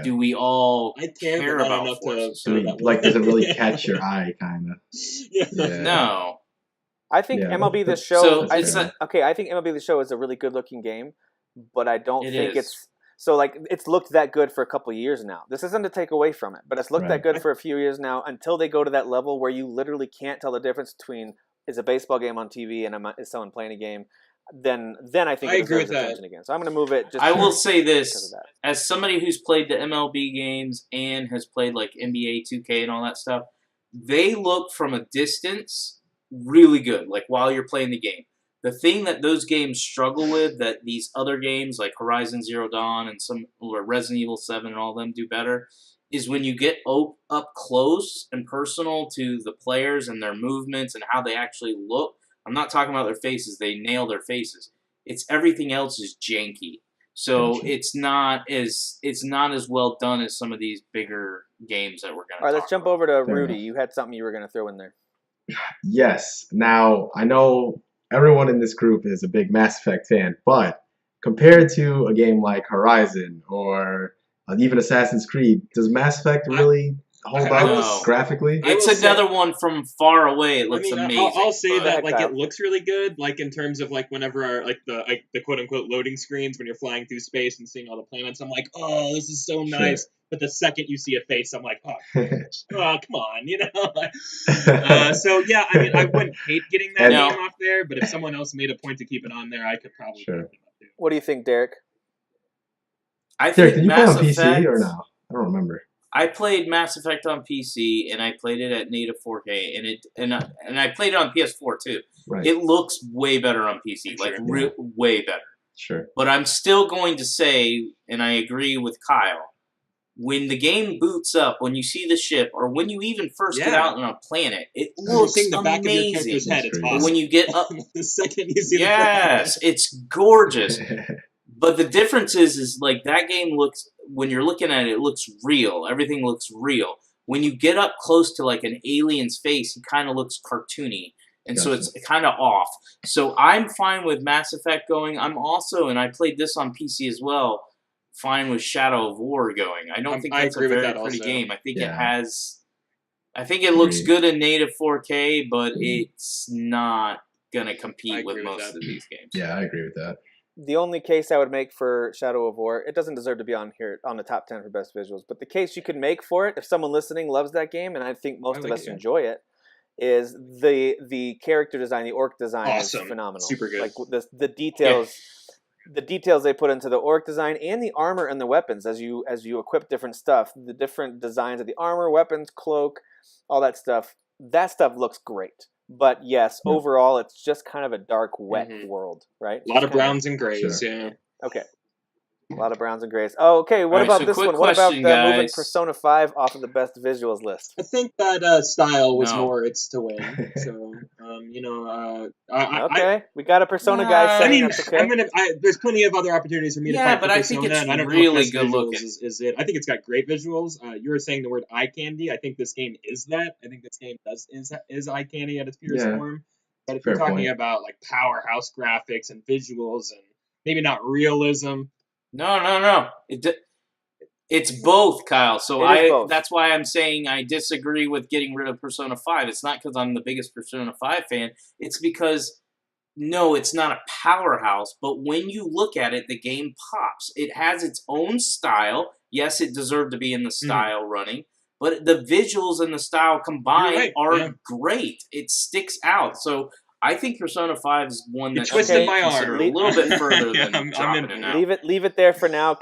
do we all care about Forza 7? Like, does it really catch your eye, kind of? No. I think MLB The Show... I think MLB The Show is a really good-looking game, but I don't think it's... So, like, it's looked that good for a couple of years now. This isn't to take away from it, but it's looked that good for a few years now until they go to that level where you literally can't tell the difference between is a baseball game on TV and is someone playing a game. Then I think it deserves attention again. So I'm going to move it. I will say this, as somebody who's played the MLB games and has played, like, NBA 2K and all that stuff, they look from a distance really good, like, while you're playing the game. The thing that those games struggle with that these other games like Horizon Zero Dawn and or Resident Evil 7 and all of them do better is when you get up close and personal to the players and their movements and how they actually look. I'm not talking about their faces. They nail their faces. It's everything else is janky. So it's not as well done as some of these bigger games that we're going to All right, let's jump over to Rudy. You had something you were going to throw in there. Yes. Now, I know everyone in this group is a big Mass Effect fan, but compared to a game like Horizon or even Assassin's Creed, does Mass Effect really hold up graphically? It's another one from far away. It looks amazing. I'll say that like it looks really good, like in terms of like whenever the quote unquote loading screens when you're flying through space and seeing all the planets, I'm like, oh, this is so nice. Sure. But the second you see a face, I'm like, oh, come on, you know. So yeah, I mean, I wouldn't hate getting that game off there, but if someone else made a point to keep it on there, I could probably. Sure. Keep it up too. What do you think, Derek? Derek, did you play on PC or no? I don't remember. I played Mass Effect on PC, and I played it at native 4K, and I played it on PS4 too. Right. It looks way better on PC, way better. Sure. But I'm still going to say, and I agree with Kyle, when the game boots up, when you see the ship, or when you even first get out on a planet, it looks the back amazing. Of your character's head, it's awesome. When you get up, the second you see it's gorgeous. But the difference is like that game looks, when you're looking at it, it looks real. Everything looks real. When you get up close to like an alien's face, he kind of looks cartoony. And so it's kind of off. So I'm fine with Mass Effect going. I'm also, and I played this on PC as well, fine with Shadow of War going. I don't think that's a very pretty game. I think it looks good in native 4K, but it's not going to compete with most of these games. Yeah, I agree with that. The only case I would make for Shadow of War, it doesn't deserve to be on here on the top 10 for best visuals, but the case you could make for it, if someone listening loves that game, and I think most of us enjoy it, is the character design, the orc design is phenomenal. Super good. Like the details. Yeah. The details they put into the orc design and the armor and the weapons as you equip different stuff, the different designs of the armor, weapons, cloak, all that stuff looks great. But yes, overall, it's just kind of a dark, wet world, right? A lot of browns and grays, yeah. Okay. A lot of browns and grays. Oh, okay. What about this one? What about moving Persona 5 off of the best visuals list? I think that style was more its to win. So, we got a Persona guy saying that's okay. There's plenty of other opportunities for me to fight for Persona. I think it's and I don't really know if good looking. Is it? I think it's got great visuals. You were saying the word eye candy. I think this game is that. I think this game is eye candy at its purest form. But if you're talking about like powerhouse graphics and visuals and maybe not realism. No. It's both, Kyle. So It is both. that's why I'm saying I disagree with getting rid of Persona 5. It's not because I'm the biggest Persona 5 fan. It's because, no, it's not a powerhouse, but when you look at it, the game pops. It has its own style. Yes, it deserved to be in the style running, but the visuals and the style combined are great. It sticks out. So I think Persona 5 is one that should be considered a little bit further than dropping it now. Leave it there for now.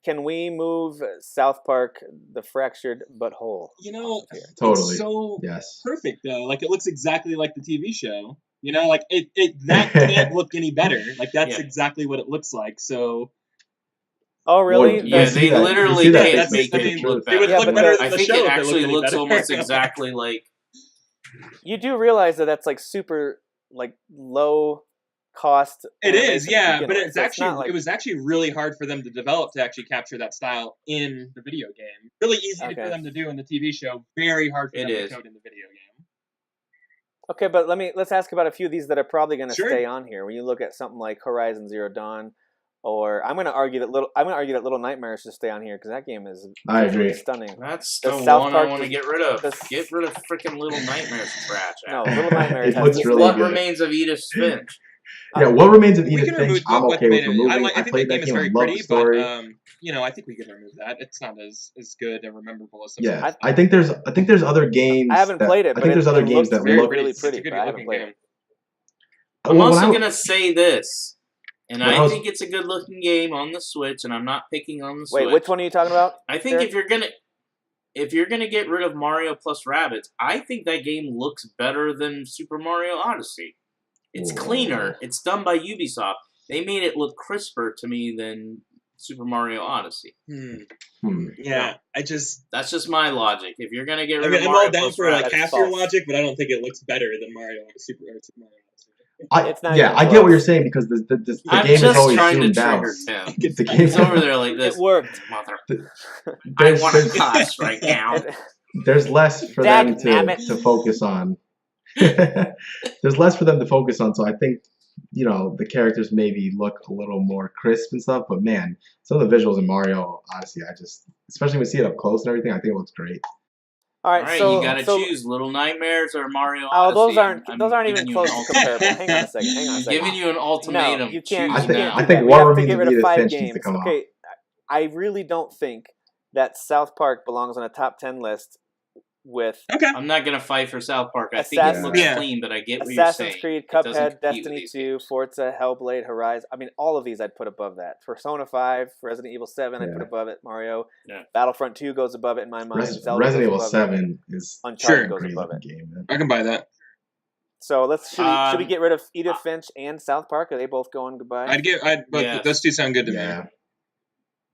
Can we move South Park, the fractured but whole? You know, Totally. it's so Yes. perfect though. Like it looks exactly like the TV show. You know, like it that can't look any better. Like that's exactly what it looks like. So. Oh really? Well, Yeah, they literally can't That's- make I it mean, look it would better. look better than I the think show it if it actually looked any looks better. almost exactly like. You do realize that that's like super like low cost. It is, animation to yeah, begin but with, it's so actually not like, it was actually really hard for them to develop to actually capture that style in the video game. Really easy for them to do in the TV show. Very hard for them to code in the video game. Okay, but let's ask about a few of these that are probably going to Sure. stay on here. When you look at something like Horizon Zero Dawn, or I'm going to argue that Little Nightmares should stay on here because that game is I agree. stunning. That's The the South one Park I want to is- get rid of. the- Get rid of freaking Little Nightmares trash. No, Little Nightmares. It looks really What good. remains of Edith Finch? Yeah, what remains of We Edith can Finch, remove I'm what okay made with it. removing. I think played that game is game, very I love pretty, the story. but you know, I think we can remove that. It's not as good and memorable as some Yeah, stuff. I think there's other games. I haven't played it, I but think there's other it games looks that look really It's a pretty, good but I haven't looking played game. it. I'm Well, when also I- gonna say this, and When I I was- think it's a good looking game on the Switch, and I'm not picking on the Switch. Wait, which one are you talking about? I think Derek? if you're gonna get rid of Mario plus Rabbids, I think that game looks better than Super Mario Odyssey. It's cleaner. It's done by Ubisoft. They made it look crisper to me than Super Mario Odyssey. Yeah, That's just my logic. If you're gonna get I rid mean, of I'm Mario all down plus for like Rabbids, half your logic, but I don't think it looks better than Super Mario Odyssey. It's not yeah, even I get close. what you're saying because the I'm game is just always trying to zoomed out. trigger Tim. The game He's over there like this. It worked. Mother. I There's- want to there's- cuss right now. There's less for Dag them nabbit. to focus on. There's less for them to focus on, so I think the characters maybe look a little more crisp and stuff. But man, some of the visuals in Mario Odyssey, especially when we see it up close and everything, I think it looks great. All right, All right, so you gotta choose Little Nightmares or Mario Oh, Odyssey. those aren't I'm even giving you close an to comparable. Hang on a second. Giving you an ultimatum. No, you can't. Choose I think- now. I think we What have to Remains get of rid of Edith 5 Finch needs to games. come off. Okay, I really don't think that South Park belongs on a top 10 list with I'm not gonna fight for South Park. I think it Assassin's- looks Yeah. clean, but I get what you're Assassin's saying. Creed, It doesn't Cuphead, compete with Destiny these 2, games. Forza, Hellblade, Horizon. I mean, all of these I'd put above that. Persona 5, Resident Evil 7, I'd put Yeah. above it. Mario, Yeah. Battlefront 2 goes above it in my mind. Zelda Resident goes Evil above 7 is it. Uncharted Sure. a goes great above looking it. game, man. I can buy that. So should we get rid of Edith uh, Finch and South Park? Are they both going goodbye? But Yes. those two sound good to me.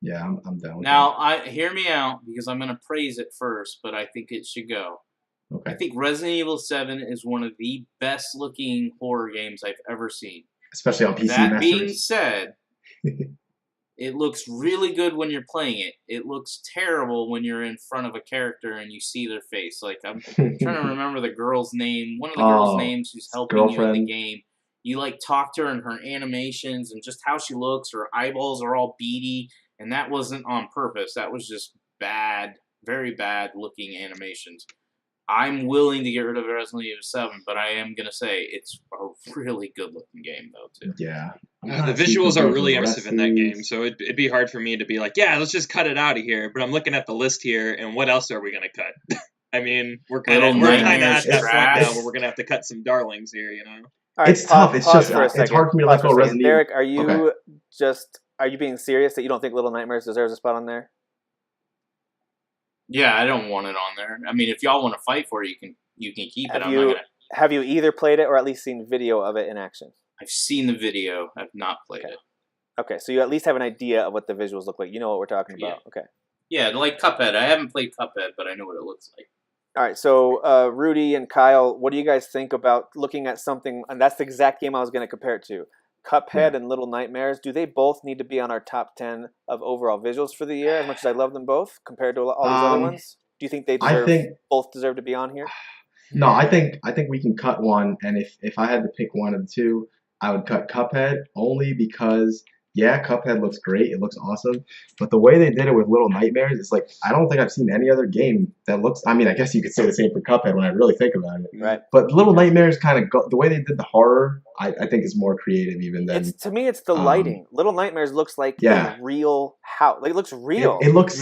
Yeah, I'm down with Now, hear me out because I'm gonna praise it first, but I think it should go. that. Okay. I think Resident Evil 7 is one of the best looking horror games I've ever seen. Especially on PC That being Masters. said, it looks really good when you're playing it. It looks terrible when you're in front of a character and you see their face. Like, I'm trying to remember the girl's name. One of the girls' names who's helping you in the girlfriend. game. You, talk to her and her animations and just how she looks. Her eyeballs are all beady. And that wasn't on purpose. That was just bad, very bad looking animations. I'm willing to get rid of Resident Evil 7, but I am going to say it's a really good looking game, though, too. Yeah. The visuals are really impressive in that game, so it'd be hard for me to be like, yeah, let's just cut it out of here. But I'm looking at the list here, and what else are we gonna cut? I mean, we're kind of Little at Nightmares that point trash. now where we're gonna have to cut some darlings here, you know. All It's tough. It's pause just- for a it's second. hard for me to Pause let go for a of second. Resident Derek, are you Okay. are you being serious that you don't think Little Nightmares deserves a spot on there? Yeah, I don't want it on there. I mean, if y'all want to fight for it, you can keep it. I'm not gonna. Have you either played it or at least seen video of it in action? I've seen the video. I've not played it. Okay, so you at least have an idea of what the visuals look like. You know what we're talking about. Yeah. Okay. Yeah, like Cuphead. I haven't played Cuphead, but I know what it looks like. All right, so Rudy and Kyle, what do you guys think about looking at something, and that's the exact game I was going to compare it to, Cuphead and Little Nightmares? Do they both need to be on our top 10 of overall visuals for the year, as much as I love them both, compared to all these other ones? Do you think they both deserve to be on here? No, I think we can cut one, and if I had to pick one of the two, I would cut Cuphead only because yeah, Cuphead looks great. It looks awesome. But the way they did it with Little Nightmares, it's like I don't think I've seen any other game that looks. I mean, I guess you could say the same for Cuphead when I really think about it. Right. But Little Nightmares kind of go the way they did the horror. I think is more creative even than. It's to me, it's the lighting. Little Nightmares looks like Yeah. a real house. Like it looks real. It looks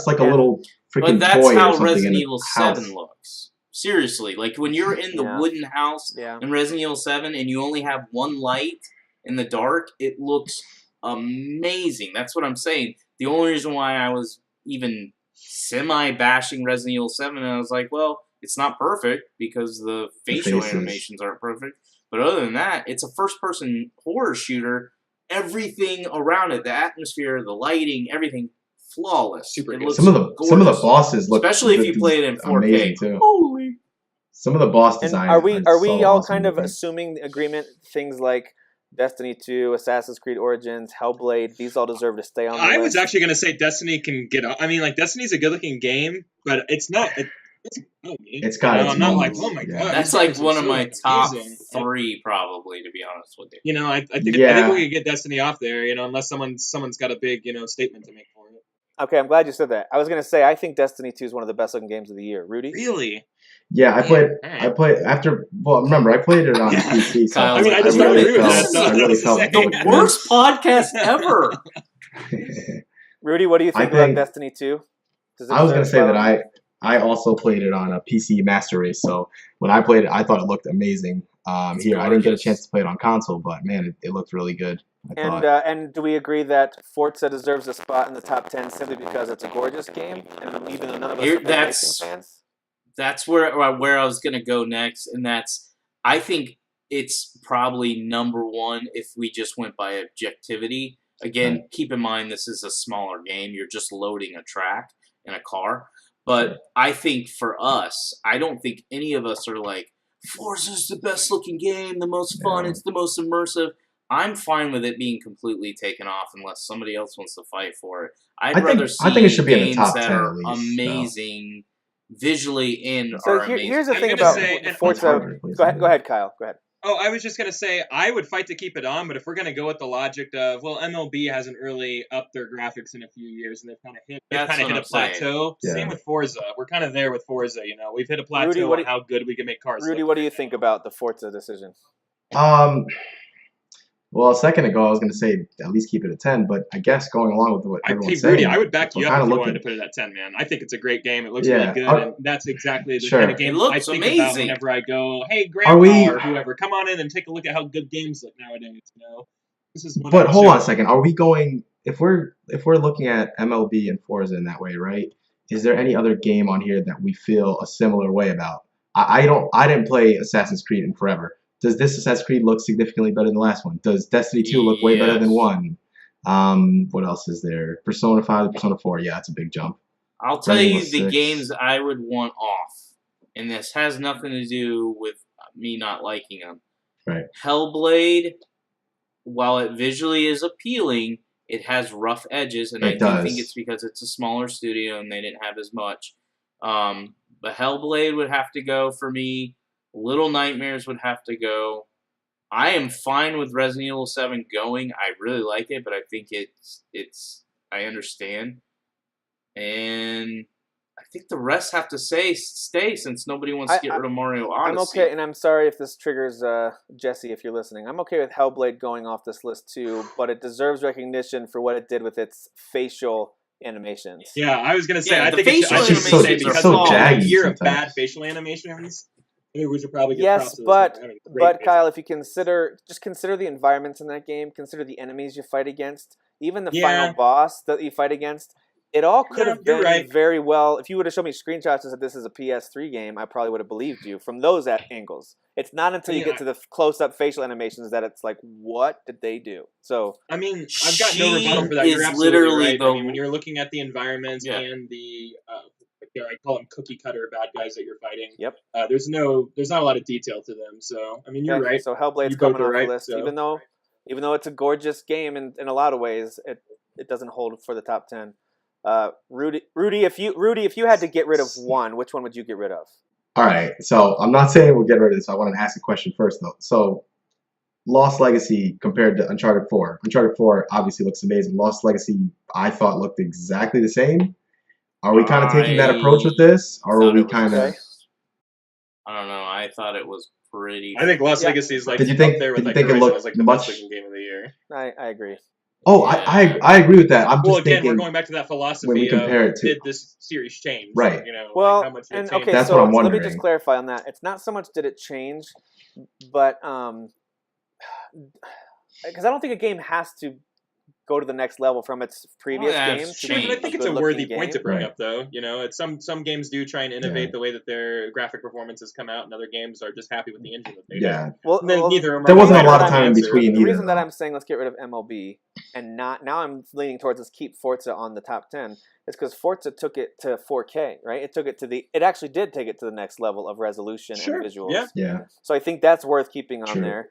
like a And- little freaking But that's toy or how something Resident in a Evil house. 7 looks. Seriously, like when you're in the Yeah. wooden house Yeah. in Resident Evil 7 and you only have one light in the dark, it looks amazing. That's what I'm saying. The only reason why I was even semi-bashing Resident Evil 7, and I was like, well, it's not perfect because the facial faces. animations aren't perfect. But other than that, it's a first-person horror shooter. Everything around it, the atmosphere, the lighting, everything, flawless. Super It good. looks Some of the gorgeous. bosses look Especially if you play it in 4K. amazing too. Holy. Some of the boss And designs are we so all awesome kind of looking. assuming agreement things like Destiny 2, Assassin's Creed Origins, Hellblade, these all deserve to stay on the I list? was actually going to say Destiny can get. I mean, like Destiny's a good-looking game, but it's not. It's got its I'm not like, moments, oh my yeah. god. That's these like games are one of so my top amazing. 3, probably, to be honest with you. You know, I think Yeah. we could get Destiny off there. You know, unless someone's got a big statement to make for it. Okay, I'm glad you said that. I was going to say I think Destiny 2 is one of the best looking games of the year. Rudy? Really? Yeah, I played. Alright. I played after. Well, remember, I played it on Yeah. PC. So Kyle, I mean, I just really agree with felt. that. So I really that's felt. the it looked same. good. Worst podcast ever! Rudy, what do you think think- about Destiny 2? Does it I was deserve gonna say that spotlight? I also played it on a PC Master Race. So when I played it, I thought it looked amazing. It's Here, I didn't get a gorgeous. chance to play it on console, but man, it looked really good. I thought. And do we agree that Forza deserves a spot in the top 10 simply because it's a gorgeous game? And even though none of us Here- are big that's- racing fans? That's where I was going to go next, and I think it's probably number 1 if we just went by objectivity. Again, keep in mind this is a smaller game. You're just loading a track in a car. But I think for us, I don't think any of us are like, Forza's the best looking game, the most fun, Yeah. it's the most immersive. I'm fine with it being completely taken off unless somebody else wants to fight for it. I'd I think- rather see I think it should be in the games top that 10 are at least, though. amazing visually and So are amazing. here's the I'm thing gonna about say- the and- Forza. harder, please. Go ahead, Kyle. Go ahead. Oh, I was just gonna say I would fight to keep it on, but if we're gonna go with the logic of MLB hasn't really upped their graphics in a few years, and they've kind of hit That's a what I'm saying. plateau. Yeah. Same with Forza. We're kind of there with Forza. We've hit a plateau Rudy, what on do- how good we can make cars. Rudy, look what do right you now. think about the Forza decision? Well, a second ago I was gonna say at least keep it at 10, but I guess going along with what Hey, everyone's Rudy, saying, I would back you we're up kinda if you looking- wanted to put it at 10, man. I think it's a great game. It looks Yeah. really good, Are- and that's exactly the Sure. kind of game It looks I think about amazing. whenever I go, hey, Are Grandpa we- or whoever, come on in and take a look at how good games look nowadays. This is one But I hold show- on a second. Are we going if we're looking at MLB and Forza in that way, right? Is there any other game on here that we feel a similar way about? I didn't play Assassin's Creed in forever. Does this Assassin's Creed look significantly better than the last one? Does Destiny 2 look way better than Yes. 1? What else is there? Persona 5 to Persona 4. Yeah, it's a big jump. I'll tell Resident you Evil the 6. games I would want off, and this has nothing to do with me not liking them. Right. Hellblade, while it visually is appealing, it has rough edges, and It I do does. think it's because it's a smaller studio and they didn't have as much. But Hellblade would have to go for me. Little Nightmares would have to go. I am fine with Resident Evil 7 going. I really like it, but I think it's I understand. And I think the rest have to stay since nobody wants to get rid of Mario Odyssey. I'm okay, and I'm sorry if this triggers Jesse if you're listening. I'm okay with Hellblade going off this list too, but it deserves recognition for what it did with its facial animations. Yeah, I was gonna say. Yeah, I the think it's facial just animations because are so of a jaggy year of sometimes. bad facial animations. I think we should probably get Yes, props to those but people having great facial- Kyle, if you consider the environments in that game, consider the enemies you fight against, even the Yeah. final boss that you fight against, it all could Yeah, have you're been right. very well. If you would have shown me screenshots and said this is a PS3 game, I probably would have believed you from those angles. It's not until you Yeah. get to the close-up facial animations that it's like, what did they do? So I mean, I've got no She rebuttal for that. You're is absolutely literally right. the- I mean, when you're looking at the environments Yeah. and the, I call them cookie cutter bad guys that you're fighting. Yep. There's not a lot of detail to them. So I mean, you're okay, right. So Hellblade's You both coming are off right, the list, so- even though it's a gorgeous game in a lot of ways, it doesn't hold for the top 10. Rudy, if you had to get rid of one, which one would you get rid of? All right. So I'm not saying we'll get rid of this. I want to ask a question first, though. So Lost Legacy compared to Uncharted 4. Uncharted 4 obviously looks amazing. Lost Legacy, I thought looked exactly the same. Are we kind of taking that approach with this, or are thought we it was kind of? Okay. I don't know. I thought it was pretty. I think Lost Yeah. Legacy is like Did you think- up there with did you like think it Horizon looked as like the much- best looking game of the year. I agree. Oh, Yeah. I agree with that. I'm Well, just again, thinking we're going back to that philosophy when we compare of it to- did this series change? Right. You know, Well, like how much did it and change? okay, That's so what I'm let me wondering. just clarify on that. It's not so much did it change, but because I don't think a game has to go to the next level from its previous yeah, game. it's to changed. be But I think it's a good-looking worthy game. point to bring Right. up, though. You know, it's some games do try and innovate Yeah. the way that their graphic performances come out, and other games are just happy with the engine that they yeah. Well, do. Then neither of them There are wasn't a right lot or of wrong time in answer. between the either, reason that though. I'm saying let's get rid of MLB and not now I'm leaning towards let's keep Forza on the top 10 is because Forza took it to 4K, right? It actually did take it to the next level of resolution Sure, and visuals. yeah. Yeah. So I think that's worth keeping on True. there.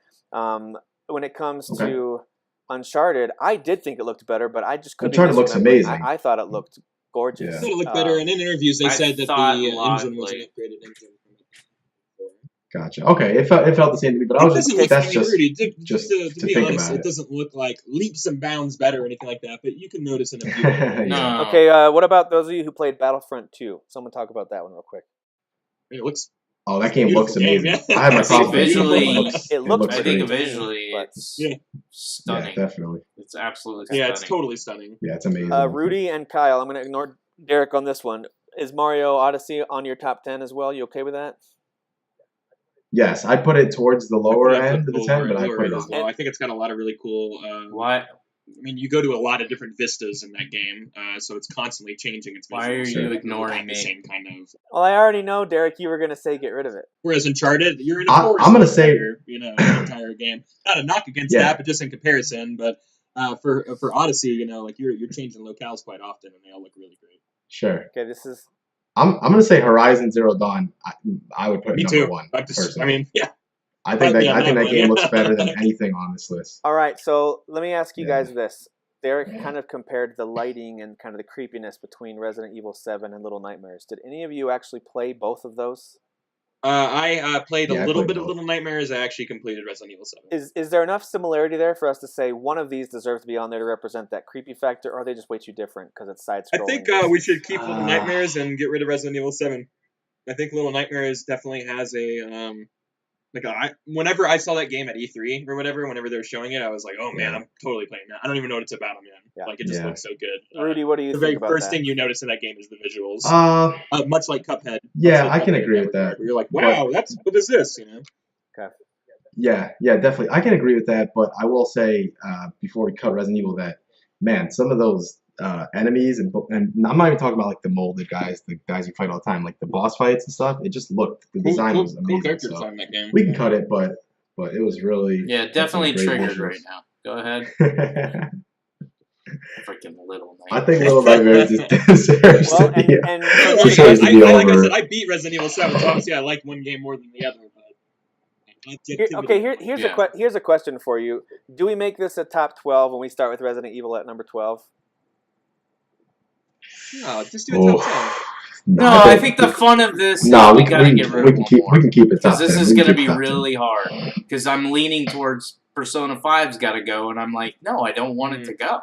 When it comes Okay. to Uncharted, I did think it looked better, but I just couldn't. Uncharted looks amazing. I thought it looked gorgeous. Yeah. I thought it looked better, and in interviews they I said that the thought a lot, engine was an like- upgraded engine. Gotcha. Okay, it felt the same to me, but I It was doesn't just look, that's I mean, just Rudy, just to to be think honest, about it it. doesn't look like leaps and bounds better or anything like that, but you can notice an improvement. Yeah. No. Okay, what about those of you who played Battlefront 2? Someone talk about that one real quick. I mean, it looks Oh, that game looks Beautiful game, amazing. yeah. I had my I think problems with it, but visually- It looks looks I great. think visually but- it's Yeah. stunning. Yeah, definitely. It's absolutely yeah, stunning. it's totally stunning. Yeah, it's amazing. Rudy and Kyle, I'm going to ignore Derek on this one. Is Mario Odyssey on your top 10 as well? You okay with that? Yes, I put it towards the lower I put end of the 10, but I lower put it end on. as well. I think it's got a lot of really cool. Why? I mean, you go to a lot of different vistas in that game, so it's constantly changing its visuals. Why are so you it ignoring have the me? same kind of. Well, I already know, Derek, you were going to say get rid of it. Whereas Uncharted, you're in a I'm forest. gonna say- the entire game. Not a knock against Yeah. that, but just in comparison. But for Odyssey, like you're changing locales quite often, and they all look really great. Sure. Okay, this is... I'm gonna say Horizon Zero Dawn. I would put it Me number too. one. I just, personally. I mean, yeah. I think yeah, that that one, game yeah. looks better than anything on this list. All right, so let me ask you Yeah. guys this. Derek kind of compared the lighting and kind of the creepiness between Resident Evil 7 and Little Nightmares. Did any of you actually play both of those? I played Yeah, a I little played bit of both. Little Nightmares. I actually completed Resident Evil 7. Is there enough similarity there for us to say one of these deserves to be on there to represent that creepy factor, or are they just way too different because it's side-scrolling? I think we should keep Little Nightmares and get rid of Resident Evil 7. I think Little Nightmares definitely has a whenever I saw that game at E3 or whatever, whenever they were showing it, I was like, oh man, Yeah. I'm totally playing that. I don't even know what it's about, man. Yeah. Like it just Yeah. looks so good. Rudy, what do you the think very about first that? thing you notice in that game is the visuals. Much like Cuphead. Yeah, Much like I can Cuphead in agree with regard, that. where you're like, wow, what is this? You know. Yeah, definitely. I can agree with that, but I will say before we cut Resident Evil that, man, some of those enemies and I'm not even talking about like the molded guys, the guys you fight all the time, like the boss fights and stuff. It just looked the design was Cool amazing. character So design in that game. we can cut it, but it was really Yeah, had some definitely great triggered visuals. right now. Go ahead. Freaking Little I Nightmares. think Little Nightmares deserves Well, to be. and I, deserves to be like I over. said, I beat Resident Evil 7, so obviously I like one game more than the other. But here's a question for you. Do we make this a top 12 when we start with Resident Evil at number 12? No, just do a top 10. No, I think the fun of this is No, we gotta get rid of one more. we can keep it top Because this 10. is We can going to keep be top 10. really hard. Because I'm leaning towards Persona 5's got to go, and I'm like, no, I don't want it to go.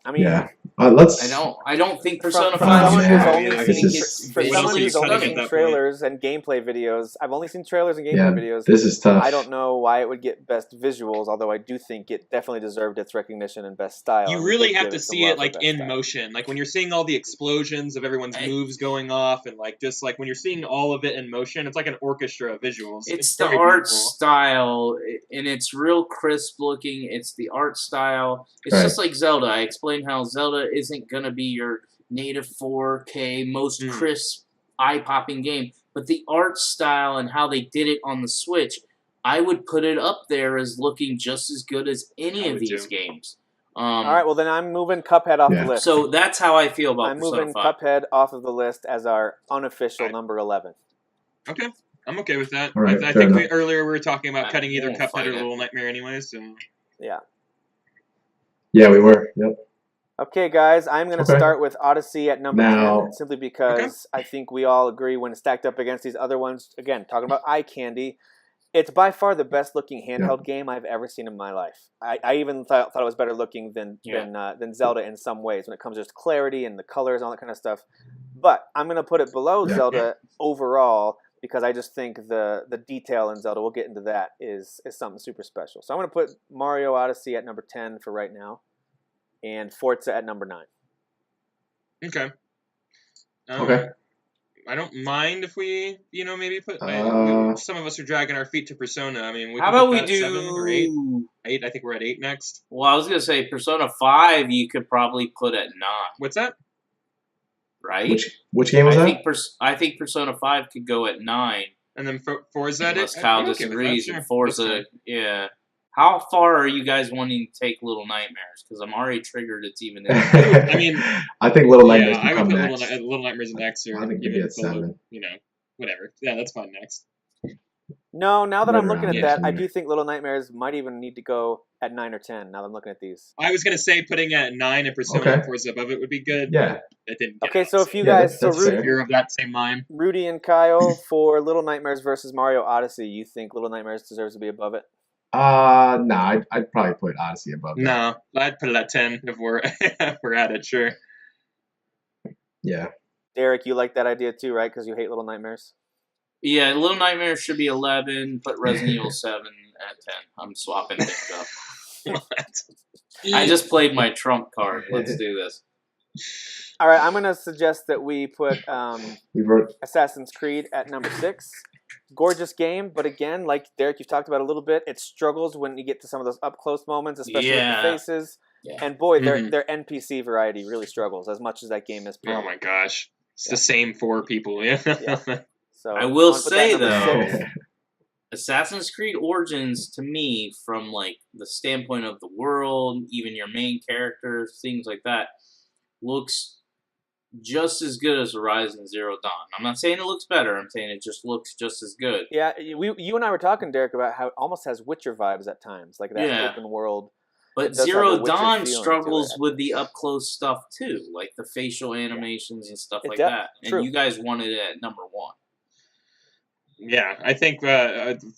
I mean, Yeah. Let's. I don't think Persona from 5 someone should who's go. only I this think is- it's for someone visually who's only stunning at seen that point. trailers and gameplay videos, I've only seen trailers and gameplay Yeah, videos. this is tough. I don't know why it would get best visuals, although I do think it definitely deserved its recognition and best style. You and really did have give to some see love it for like best in style. motion, like when you're seeing all the explosions of everyone's moves going off, and like just like when you're seeing all of it in motion. It's like an orchestra of visuals. It's the very art beautiful. style, and it's real crisp looking. It's the art style. It's Right. just like Zelda. I explained how Zelda isn't going to be your native 4K, most crisp, eye-popping game. But the art style and how they did it on the Switch, I would put it up there as looking just as good as any I of would these too. games. All right, well then I'm moving Cuphead off Yeah. the list. So that's how I feel about I'm Persona moving 5. Cuphead off of the list as our unofficial Alright. number 11. Okay, I'm okay with that. All right, I fair think enough. earlier we were talking about I cutting either won't Cuphead fight or it. Little Nightmare anyway. So Yeah. Yeah, we were. Yep. Okay, guys, I'm going to Okay. start with Odyssey at number Now- 10, simply because I think we all agree when stacked up against these other ones, again, talking about eye candy, It's by far the best looking Yeah. handheld game I've ever seen in my life. I even thought it was better looking than Zelda in some ways when it comes to just clarity and the colors and all that kind of stuff. But I'm gonna put it below Yeah. Zelda overall because I just think the detail in Zelda, we'll get into that, is something super special. So I'm gonna put Mario Odyssey at number 10 for right now, and Forza at number 9. Okay. Okay. I don't mind if we, maybe put. Some of us are dragging our feet to Persona. I mean, we How can about put we that at 7 or 8. do? 8. I think we're at 8 next. Well, I was gonna say Persona 5. You could probably put at 9, What's that? right? Which game was that? I think Persona 5 could go at 9. And then Forza. Unless Kyle I'm okay with that, disagrees, sure. and Forza, yeah. How far are you guys wanting to take Little Nightmares? Because I'm already triggered. It's even. In I mean, I think Little Nightmares I can would come put next. Little Nightmares next, or I think it'd even be at 7. whatever. Yeah, that's fine next. No, now that Right I'm looking around at there that, I somewhere. do think Little Nightmares might even need to go at 9 or 10. Now that I'm looking at these. I was gonna say putting at 9 and Persona Okay. and Forza above it would be good. Yeah. But it didn't. Get Okay, out, so if you Yeah, guys, so that's fair. You're of that same mind. Rudy and Kyle for Little Nightmares versus Mario Odyssey, you think Little Nightmares deserves to be above it? No, I'd probably put Odyssey above that. No, I'd put it at 10 if we're if we're at it. Sure. Yeah. Derek, you like that idea too, right? Because you hate Little Nightmares. Yeah, Little Nightmares should be 11. Put Resident Evil 7 at 10. I'm swapping things up. I just played my trump card. Let's do this. All right, I'm going to suggest that we put We wrote. Assassin's Creed at number 6. Gorgeous game, but again, like Derek, you've talked about a little bit, it struggles when you get to some of those up close moments, especially with the faces. Yeah. And boy, their NPC variety really struggles as much as that game is pretty. Oh my gosh, it's the same 4 people. Yeah. So I will I'm gonna put that say, at number though, 6. Assassin's Creed Origins, to me, from like the standpoint of the world, even your main characters, things like that, looks just as good as Horizon Zero Dawn. I'm not saying it looks better. I'm saying it just looks just as good. Yeah, you and I were talking, Derek, about how it almost has Witcher vibes at times, like that open world. But does have a Zero Witcher Dawn feeling to struggles it. with the up close stuff too, like the facial animations and stuff It like does- that. true. And you guys wanted it at number 1. Yeah, I think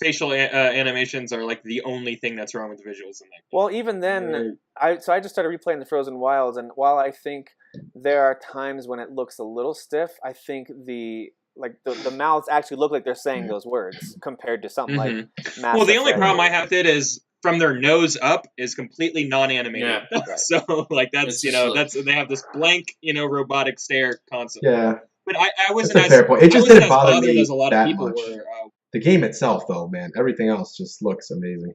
facial animations are like the only thing that's wrong with the visuals in that. Well, even then, I just started replaying the Frozen Wilds, and while I think there are times when it looks a little stiff, I think the mouths actually look like they're saying those words compared to something like Mass Well, the only Effect. problem I have with it is from their nose up is completely non-animated. Yeah. Right. So like that's It's just that's they have this blank robotic stare constantly. Yeah. But I That's wasn't a as fair point. It just I wasn't didn't as bother bothered me as a lot of that people much. were. The game itself, though, man, everything else just looks amazing.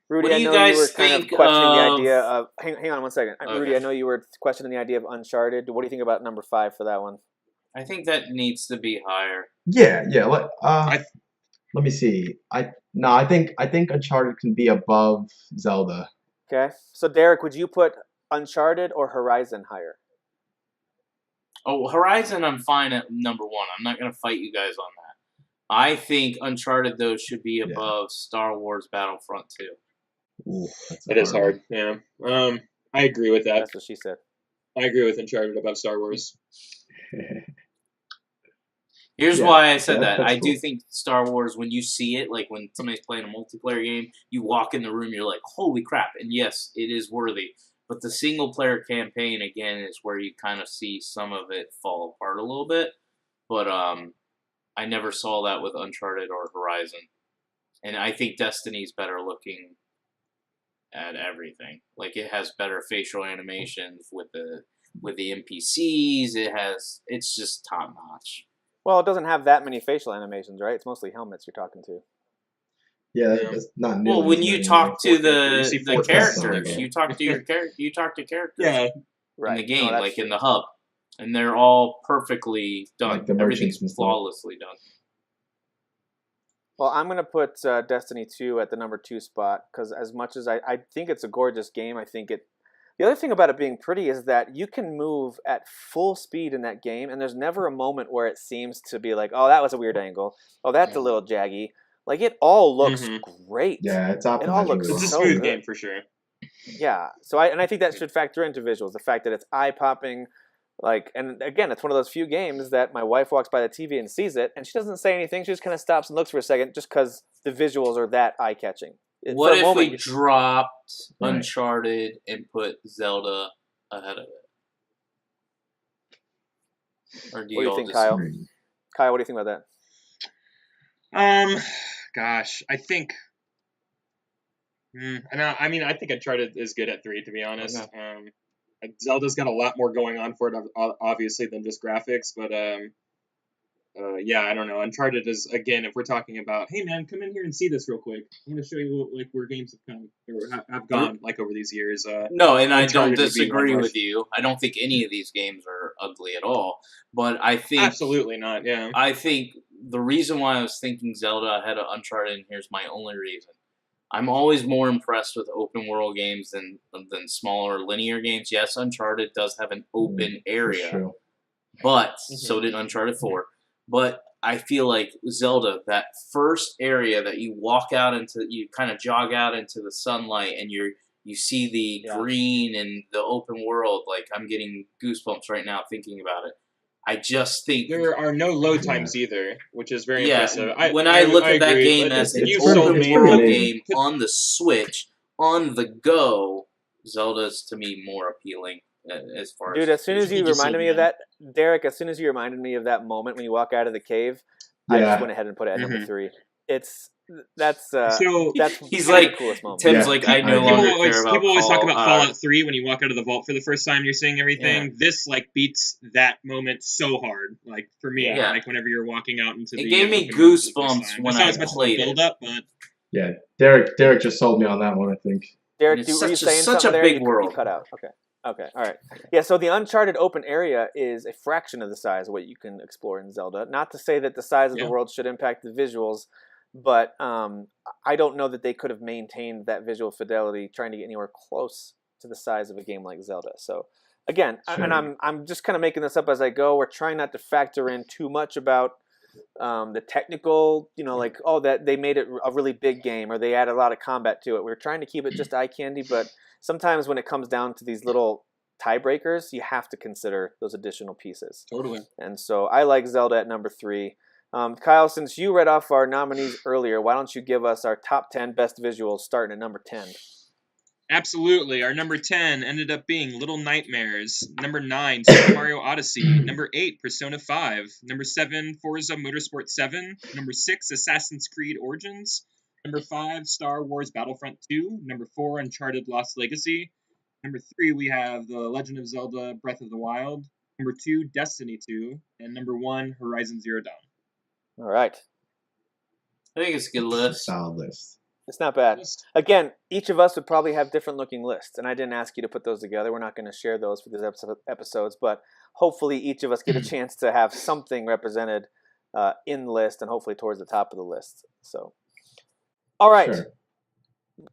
Rudy, What do I you know guys you were kind of think questioning the of- idea of. Hang on one second. Rudy, Okay. I know you were questioning the idea of Uncharted. What do you think about number 5 for that one? I think that needs to be higher. Yeah. Let me see. I think Uncharted can be above Zelda. Okay, so Derek, would you put Uncharted or Horizon higher? Oh, Horizon, I'm fine at number 1. I'm not going to fight you guys on that. I think Uncharted, though, should be above Star Wars Battlefront 2. Ooh, that's a It is hard. one. Yeah. I agree with that. That's what she said. I agree with Uncharted above Star Wars. Here's Yeah, why I said that. that's I do cool. think Star Wars, when you see it, like when somebody's playing a multiplayer game, you walk in the room, you're like, holy crap. And yes, it is worthy. But the single-player campaign, again, is where you kind of see some of it fall apart a little bit. But I never saw that with Uncharted or Horizon. And I think Destiny's better looking at everything. Like, it has better facial animations with the NPCs. It's just top-notch. Well, it doesn't have that many facial animations, right? It's mostly helmets you're talking to. Yeah, that's not nearly Well, when as you many talk to like You see the four tests on the characters, game. you talk to your you talk to characters Yeah. Right. in the game, No, that's like in true. the hub, and they're all perfectly done. Like the Everything's merchants and stuff. flawlessly done. Well, I'm going to put Destiny 2 at the number 2 spot because as much as I think it's a gorgeous game, I think it... The other thing about it being pretty is that you can move at full speed in that game, and there's never a moment where it seems to be like, oh, that was a weird angle. Oh, that's a little jaggy. Like, it all looks great. Yeah, it's It all optimized looks really It's a well. so smooth good. game for sure. Yeah. So I think that should factor into visuals. The fact that it's eye-popping, Like, and again, it's one of those few games that my wife walks by the TV and sees it, and she doesn't say anything. She just kind of stops and looks for a second, just because the visuals are that eye-catching. What if we you- dropped Right. Uncharted and put Zelda ahead of it? Or do What do you all think, Kyle? disagree? Kyle, what do you think about that? Gosh, I think. I mean, I think Uncharted is good at 3, to be honest. Okay. Zelda's got a lot more going on for it, obviously, than just graphics. But yeah, I don't know. Uncharted is, again, if we're talking about, hey man, come in here and see this real quick. I want to show you like where games have come or have gone like over these years. No, and I don't Uncharted would be disagree one with you. I don't think any of these games are ugly at all. But I think Absolutely not. Yeah. I think the reason why I was thinking Zelda ahead of Uncharted, and here's my only reason. I'm always more impressed with open world games than smaller linear games. Yes, Uncharted does have an open area, True. but so did Uncharted 4. But I feel like Zelda, that first area that you walk out into, you kind of jog out into the sunlight, and you see the green and the open world. Like, I'm getting goosebumps right now thinking about it. I just think There are no load times either, which is very yeah, impressive. when I look at that agree, game but as an it's open pretty world amazing. game on the Switch, on the go, Zelda's to me more appealing as far Dude, as soon as you just reminded me of that, Derek, as soon as you reminded me of that moment when you walk out of the cave, I Yeah. just went ahead and put it at number 3. That's So He's one of like, the coolest moments. Tim's Yeah. like, I no People longer always, care about people always talk about Fallout. Fallout 3 when you walk out of the vault for the first time. You're seeing everything. Yeah. This like beats that moment so hard. Like for me, Yeah. like whenever you're walking out into It the gave me open world for the first goosebumps time. when It's not I as much played as it. the build up, but Yeah, Derek just sold me on that one, I think. Derek, It's were you such a- saying such a something there? big You world. cut out. Okay, all right. Yeah, so the Uncharted open area is a fraction of the size of what you can explore in Zelda. Not to say that the size of the world should impact the visuals, but I don't know that they could have maintained that visual fidelity trying to get anywhere close to the size of a game like Zelda. So again, Sure. and I'm just kind of making this up as I go. We're trying not to factor in too much about the technical, like, oh, that they made it a really big game or they added a lot of combat to it. We're trying to keep it just eye candy, but sometimes when it comes down to these little tiebreakers, you have to consider those additional pieces. totally. And so I like Zelda at number 3. Kyle, since you read off our nominees earlier, why don't you give us our top 10 best visuals starting at number 10? Absolutely. Our number 10 ended up being Little Nightmares. Number 9, Super Mario Odyssey. Number 8, Persona 5. Number 7, Forza Motorsport 7. Number 6, Assassin's Creed Origins. Number 5, Star Wars Battlefront 2. Number 4, Uncharted Lost Legacy. Number 3, we have The Legend of Zelda Breath of the Wild. Number 2, Destiny 2. And number 1, Horizon Zero Dawn. All right. I think it's a good list. Solid list. It's not bad. Again, each of us would probably have different looking lists, and I didn't ask you to put those together. We're not going to share those for these episodes, but hopefully each of us get a chance to have something represented in the list and hopefully towards the top of the list. So, all right. Sure.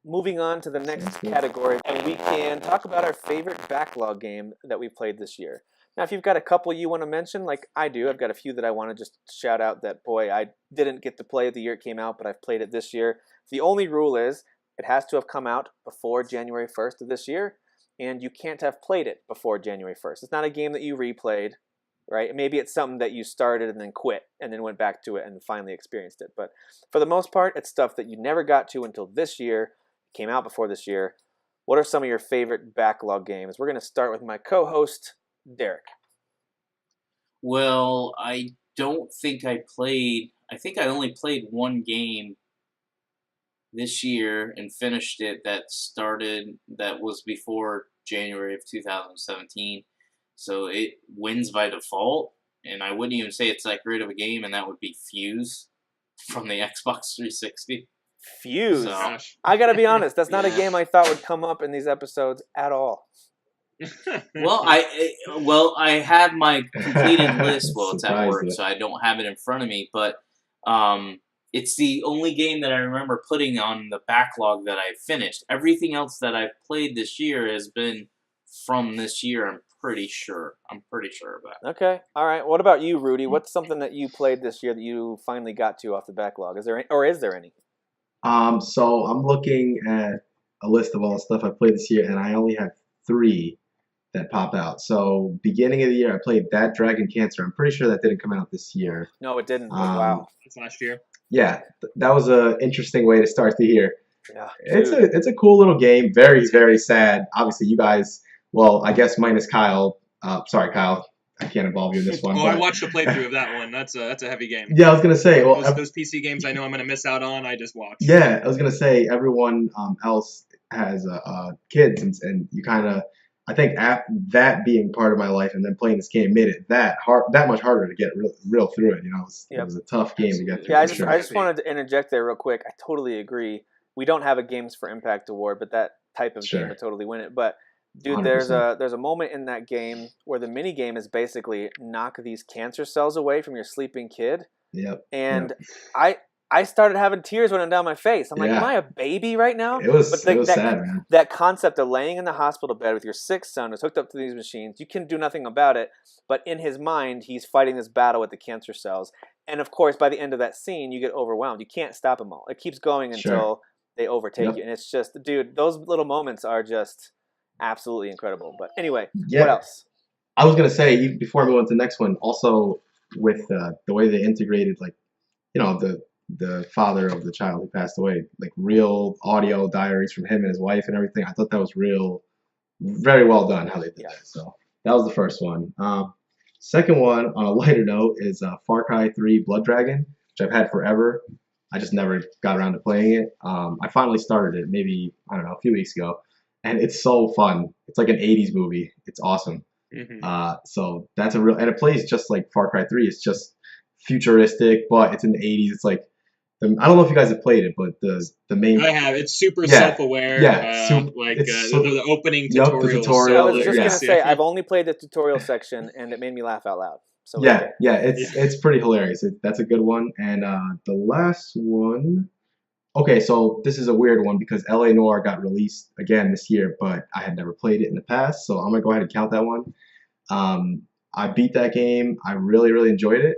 Moving on to the next category, and we can talk about our favorite backlog game that we played this year. Now, if you've got a couple you want to mention, like I do, I've got a few that I want to just shout out that, boy, I didn't get to play the year it came out, but I've played it this year. The only rule is it has to have come out before January 1st of this year, and you can't have played it before January 1st. It's not a game that you replayed, right? Maybe it's something that you started and then quit and then went back to it and finally experienced it. But for the most part, it's stuff that you never got to until this year, came out before this year. What are some of your favorite backlog games? We're going to start with my co-host, Derek. Well, I don't think I think I only played one game this year and finished it that was before January of 2017. So it wins by default, and I wouldn't even say it's that great of a game, and that would be Fuse from the Xbox 360. Fuse. So, I got to be honest, that's not a game I thought would come up in these episodes at all. well, I have my completed list. Well, it's at Surprised work, you. so I don't have it in front of me. But it's the only game that I remember putting on the backlog that I finished. Everything else that I've played this year has been from this year. I'm pretty sure of that. Okay, all right. What about you, Rudy? What's something that you played this year that you finally got to off the backlog? Is there any? So I'm looking at a list of all the stuff I played this year, and I only have 3 that pop out. So beginning of the year, I played that Dragon Cancer. I'm pretty sure that didn't come out this year. No, it didn't. But Um, wow. It's last year. yeah, that was a interesting way to start the year. Yeah. It's a cool little game. Very, very sad. Obviously, you guys. Well, I guess minus Kyle. Sorry, Kyle. I can't involve you in this one. Oh, but, I watched a playthrough of that one. That's a heavy game. yeah, I was gonna say. Well, Those PC games I know I'm gonna miss out on. I just watched. yeah, I was gonna say everyone else has kids, and you kind of. I think that being part of my life and then playing this game made it that much harder to get real through it. You know, it was a tough game to get through. Yeah, for sure. I just wanted to interject there real quick. I totally agree. We don't have a Games for Impact award, but that type of game would totally win it. But dude, 100%. there's a moment in that game where the mini game is basically knock these cancer cells away from your sleeping kid. Yep. And I started having tears running down my face. I'm like, Yeah. am I a baby right now? It was But sad, man. that concept of laying in the hospital bed with your sick son who's hooked up to these machines, you can do nothing about it. But in his mind, he's fighting this battle with the cancer cells. And of course, by the end of that scene, you get overwhelmed. You can't stop them all. It keeps going until they overtake you. And it's just, dude, those little moments are just absolutely incredible. But anyway, what else? I was gonna say before I move on to the next one, also with the way they integrated, like, you know, the father of the child who passed away, like real audio diaries from him and his wife and everything. I thought that was very well done how they did that. So that was the first one. Second one, on a lighter note, is Far Cry 3 Blood Dragon, which I've had forever. I just never got around to playing it. I finally started it maybe, I don't know, a few weeks ago, and it's so fun. It's like an 80s movie. It's awesome. So that's and it plays just like Far Cry 3. It's just futuristic, but it's in the 80s. It's like, I don't know if you guys have played it, but the main. I have. It's super self-aware. The opening tutorial. The tutorial. I was just gonna say I've only played the tutorial section, and it made me laugh out loud. So it's pretty hilarious. That's a good one. And the last one. Okay, so this is a weird one because LA Noire got released again this year, but I had never played it in the past, so I'm gonna go ahead and count that one. I beat that game. I really, really enjoyed it.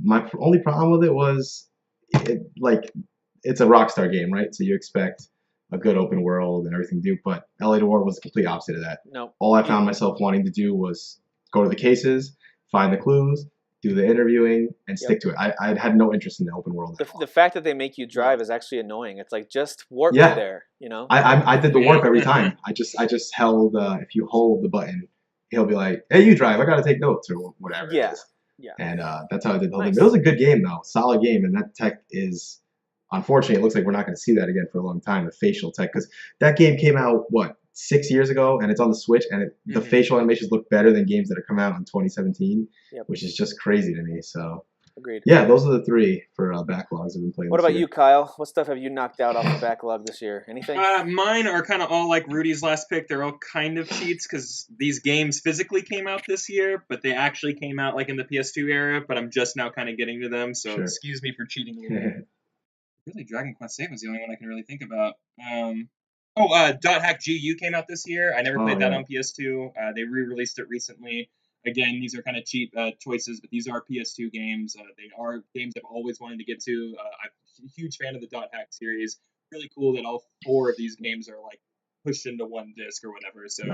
My only problem with it was, it's a Rockstar game, right? So you expect a good open world and everything to do, but LA Noire was the complete opposite of that. No. All I found myself wanting to do was go to the cases, find the clues, do the interviewing, and stick to it. I had no interest in the open world. The fact that they make you drive is actually annoying. It's like, just warp me there, you know? I did the warp every time. I just held, if you hold the button, he'll be like, hey, you drive, I gotta take notes or whatever it is. Yeah. And that's how I did the whole thing. It was a good game though, solid game, and that tech is, unfortunately, it looks like we're not going to see that again for a long time. The facial tech, because that game came out 6 years ago, and it's on the Switch, and the facial animations look better than games that have come out in 2017, which is just crazy to me. So, agreed. Yeah, those are the three for backlogs I've been playing. What about you, Kyle? What stuff have you knocked out off the backlog this year? Anything? Mine are kind of all like Rudy's last pick. They're all kind of cheats because these games physically came out this year, but they actually came out like in the PS2 era. But I'm just now kind of getting to them, so excuse me for cheating a little bit. Really, Dragon Quest VIII was the only one I can really think about. Dot Hack GU came out this year. I never played that on PS2. They re-released it recently. Again, these are kind of cheap choices, but these are PS2 games. They are games I've always wanted to get to. I'm a huge fan of the Dot Hack series. Really cool that all 4 of these games are like pushed into one disc or whatever. So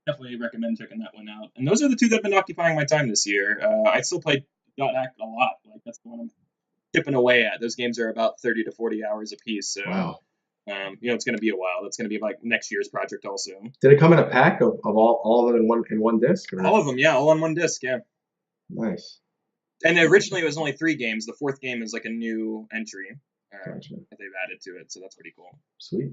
definitely recommend checking that one out. And those are the 2 that have been occupying my time this year. I still play Dot Hack a lot. Like, that's the one I'm chipping away at. Those games are about 30 to 40 hours a piece. So, it's going to be a while. That's going to be like next year's project also. Did it come in a pack of all of them in one disc? Or? All of them, yeah, all on one disc, yeah. Nice. And originally it was only 3 games. The 4th game is like a new entry that they've added to it, so that's pretty cool. Sweet.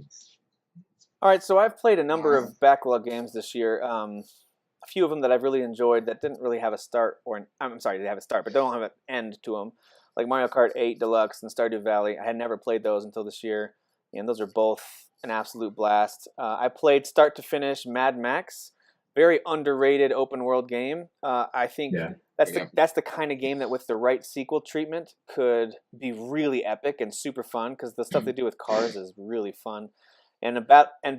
All right, so I've played a number of backlog games this year. A few of them that I've really enjoyed that didn't really have a start, they have a start, but don't have an end to them. Like Mario Kart 8 Deluxe and Stardew Valley. I had never played those until this year, and those are both an absolute blast. I played start to finish Mad Max, very underrated open world game. I think that's the kind of game that with the right sequel treatment could be really epic and super fun, because the stuff they do with cars is really fun. And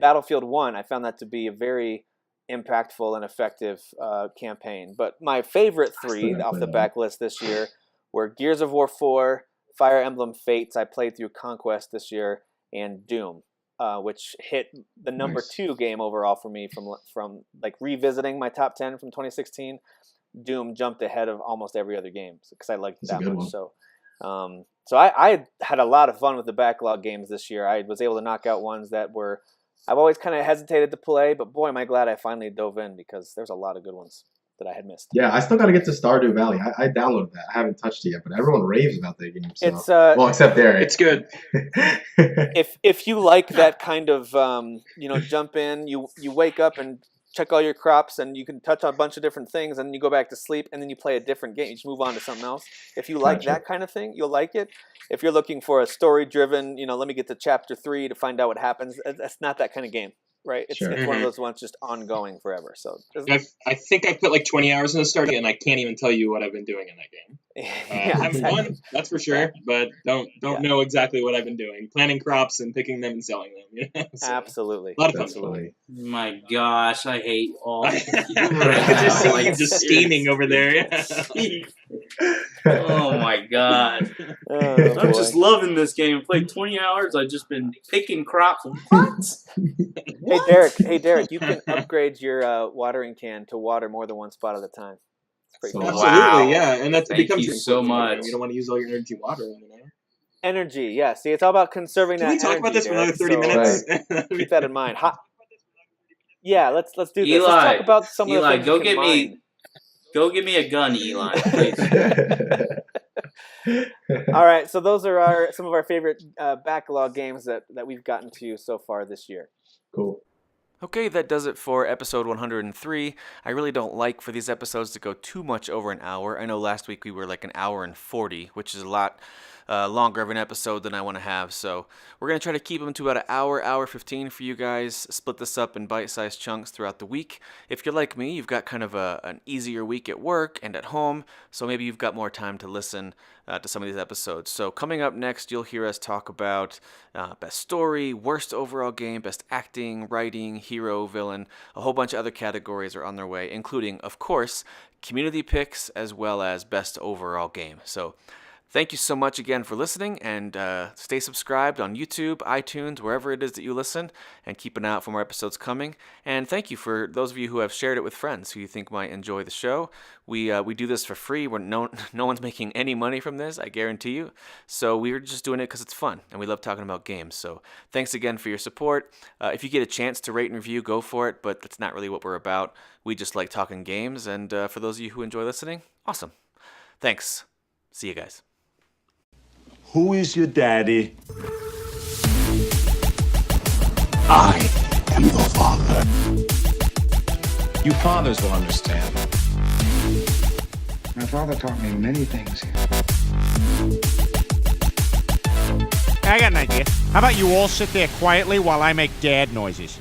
Battlefield 1, I found that to be a very impactful and effective campaign. But my favorite 3 off the back list this year were Gears of War 4, Fire Emblem Fates, I played through Conquest this year, and Doom. which hit the number Nice. 2 game overall for me from like revisiting my top 10 from 2016. Doom jumped ahead of almost every other game because I liked it That's a that good much. one. So I had a lot of fun with the backlog games this year. I was able to knock out ones that were I've always kind of hesitated to play, but boy, am I glad I finally dove in because there's a lot of good ones that I had missed. Yeah, I still got to get to Stardew Valley. I downloaded that. I haven't touched it yet, but everyone raves about that game. So. It's well, except Derek. It's good. if you like that kind of jump in, you wake up and check all your crops, and you can touch on a bunch of different things, and then you go back to sleep, and then you play a different game. You just move on to something else. If you like Gotcha. that kind of thing, you'll like it. If you're looking for a story-driven, let me get to chapter 3 to find out what happens, that's not that kind of game, right? It's Sure. it's one of those ones just ongoing forever. So I think I put like 20 hours in the start, and I can't even tell you what I've been doing in that game. yeah, Having exactly. fun, that's for sure, but don't know exactly what I've been doing. Planting crops and picking them and selling them. So, Absolutely. a lot of fun. That's funny. My gosh, I hate all. I could just see you just steaming over there. Oh my god. Oh, I'm boy. just loving this game. Played 20 hours. I've just been picking crops. What? Hey Derek, you can upgrade your watering can to water more than one spot at a time. It's pretty So- cool. Absolutely, Wow. yeah, and that Thank becomes you important so in the game. much. You don't want to use all your energy watering. Energy, yeah. See, it's all about conserving Can that we talk energy, about this for another Derek, 30 so minutes? keep that in mind. Yeah, let's do this. Eli, Let's talk about some of the Eli, things go you can get me. mine. Go give me a gun, Eli, please. All right, so those are some of our favorite backlog games that we've gotten to so far this year. Cool. Okay, that does it for episode 103. I really don't like for these episodes to go too much over an hour. I know last week we were like an hour and 40, which is a lot longer of an episode than I want to have. So we're going to try to keep them to about an hour 15 for you guys. Split this up in bite-sized chunks throughout the week. If you're like me, you've got kind of an easier week at work and at home, so maybe you've got more time to listen to some of these episodes. So coming up next, you'll hear us talk about best story, worst overall game, best acting, writing, hero, villain. A whole bunch of other categories are on their way, including, of course, community picks as well as best overall game. So thank you so much again for listening, and stay subscribed on YouTube, iTunes, wherever it is that you listen, and keep an eye out for more episodes coming. And thank you for those of you who have shared it with friends who you think might enjoy the show. We do this for free. No one's making any money from this, I guarantee you. So we're just doing it because it's fun, and we love talking about games. So thanks again for your support. If you get a chance to rate and review, go for it, but that's not really what we're about. We just like talking games, and for those of you who enjoy listening, awesome. Thanks. See you guys. Who is your daddy? I am the father. You fathers will understand. My father taught me many things. I got an idea. How about you all sit there quietly while I make dad noises?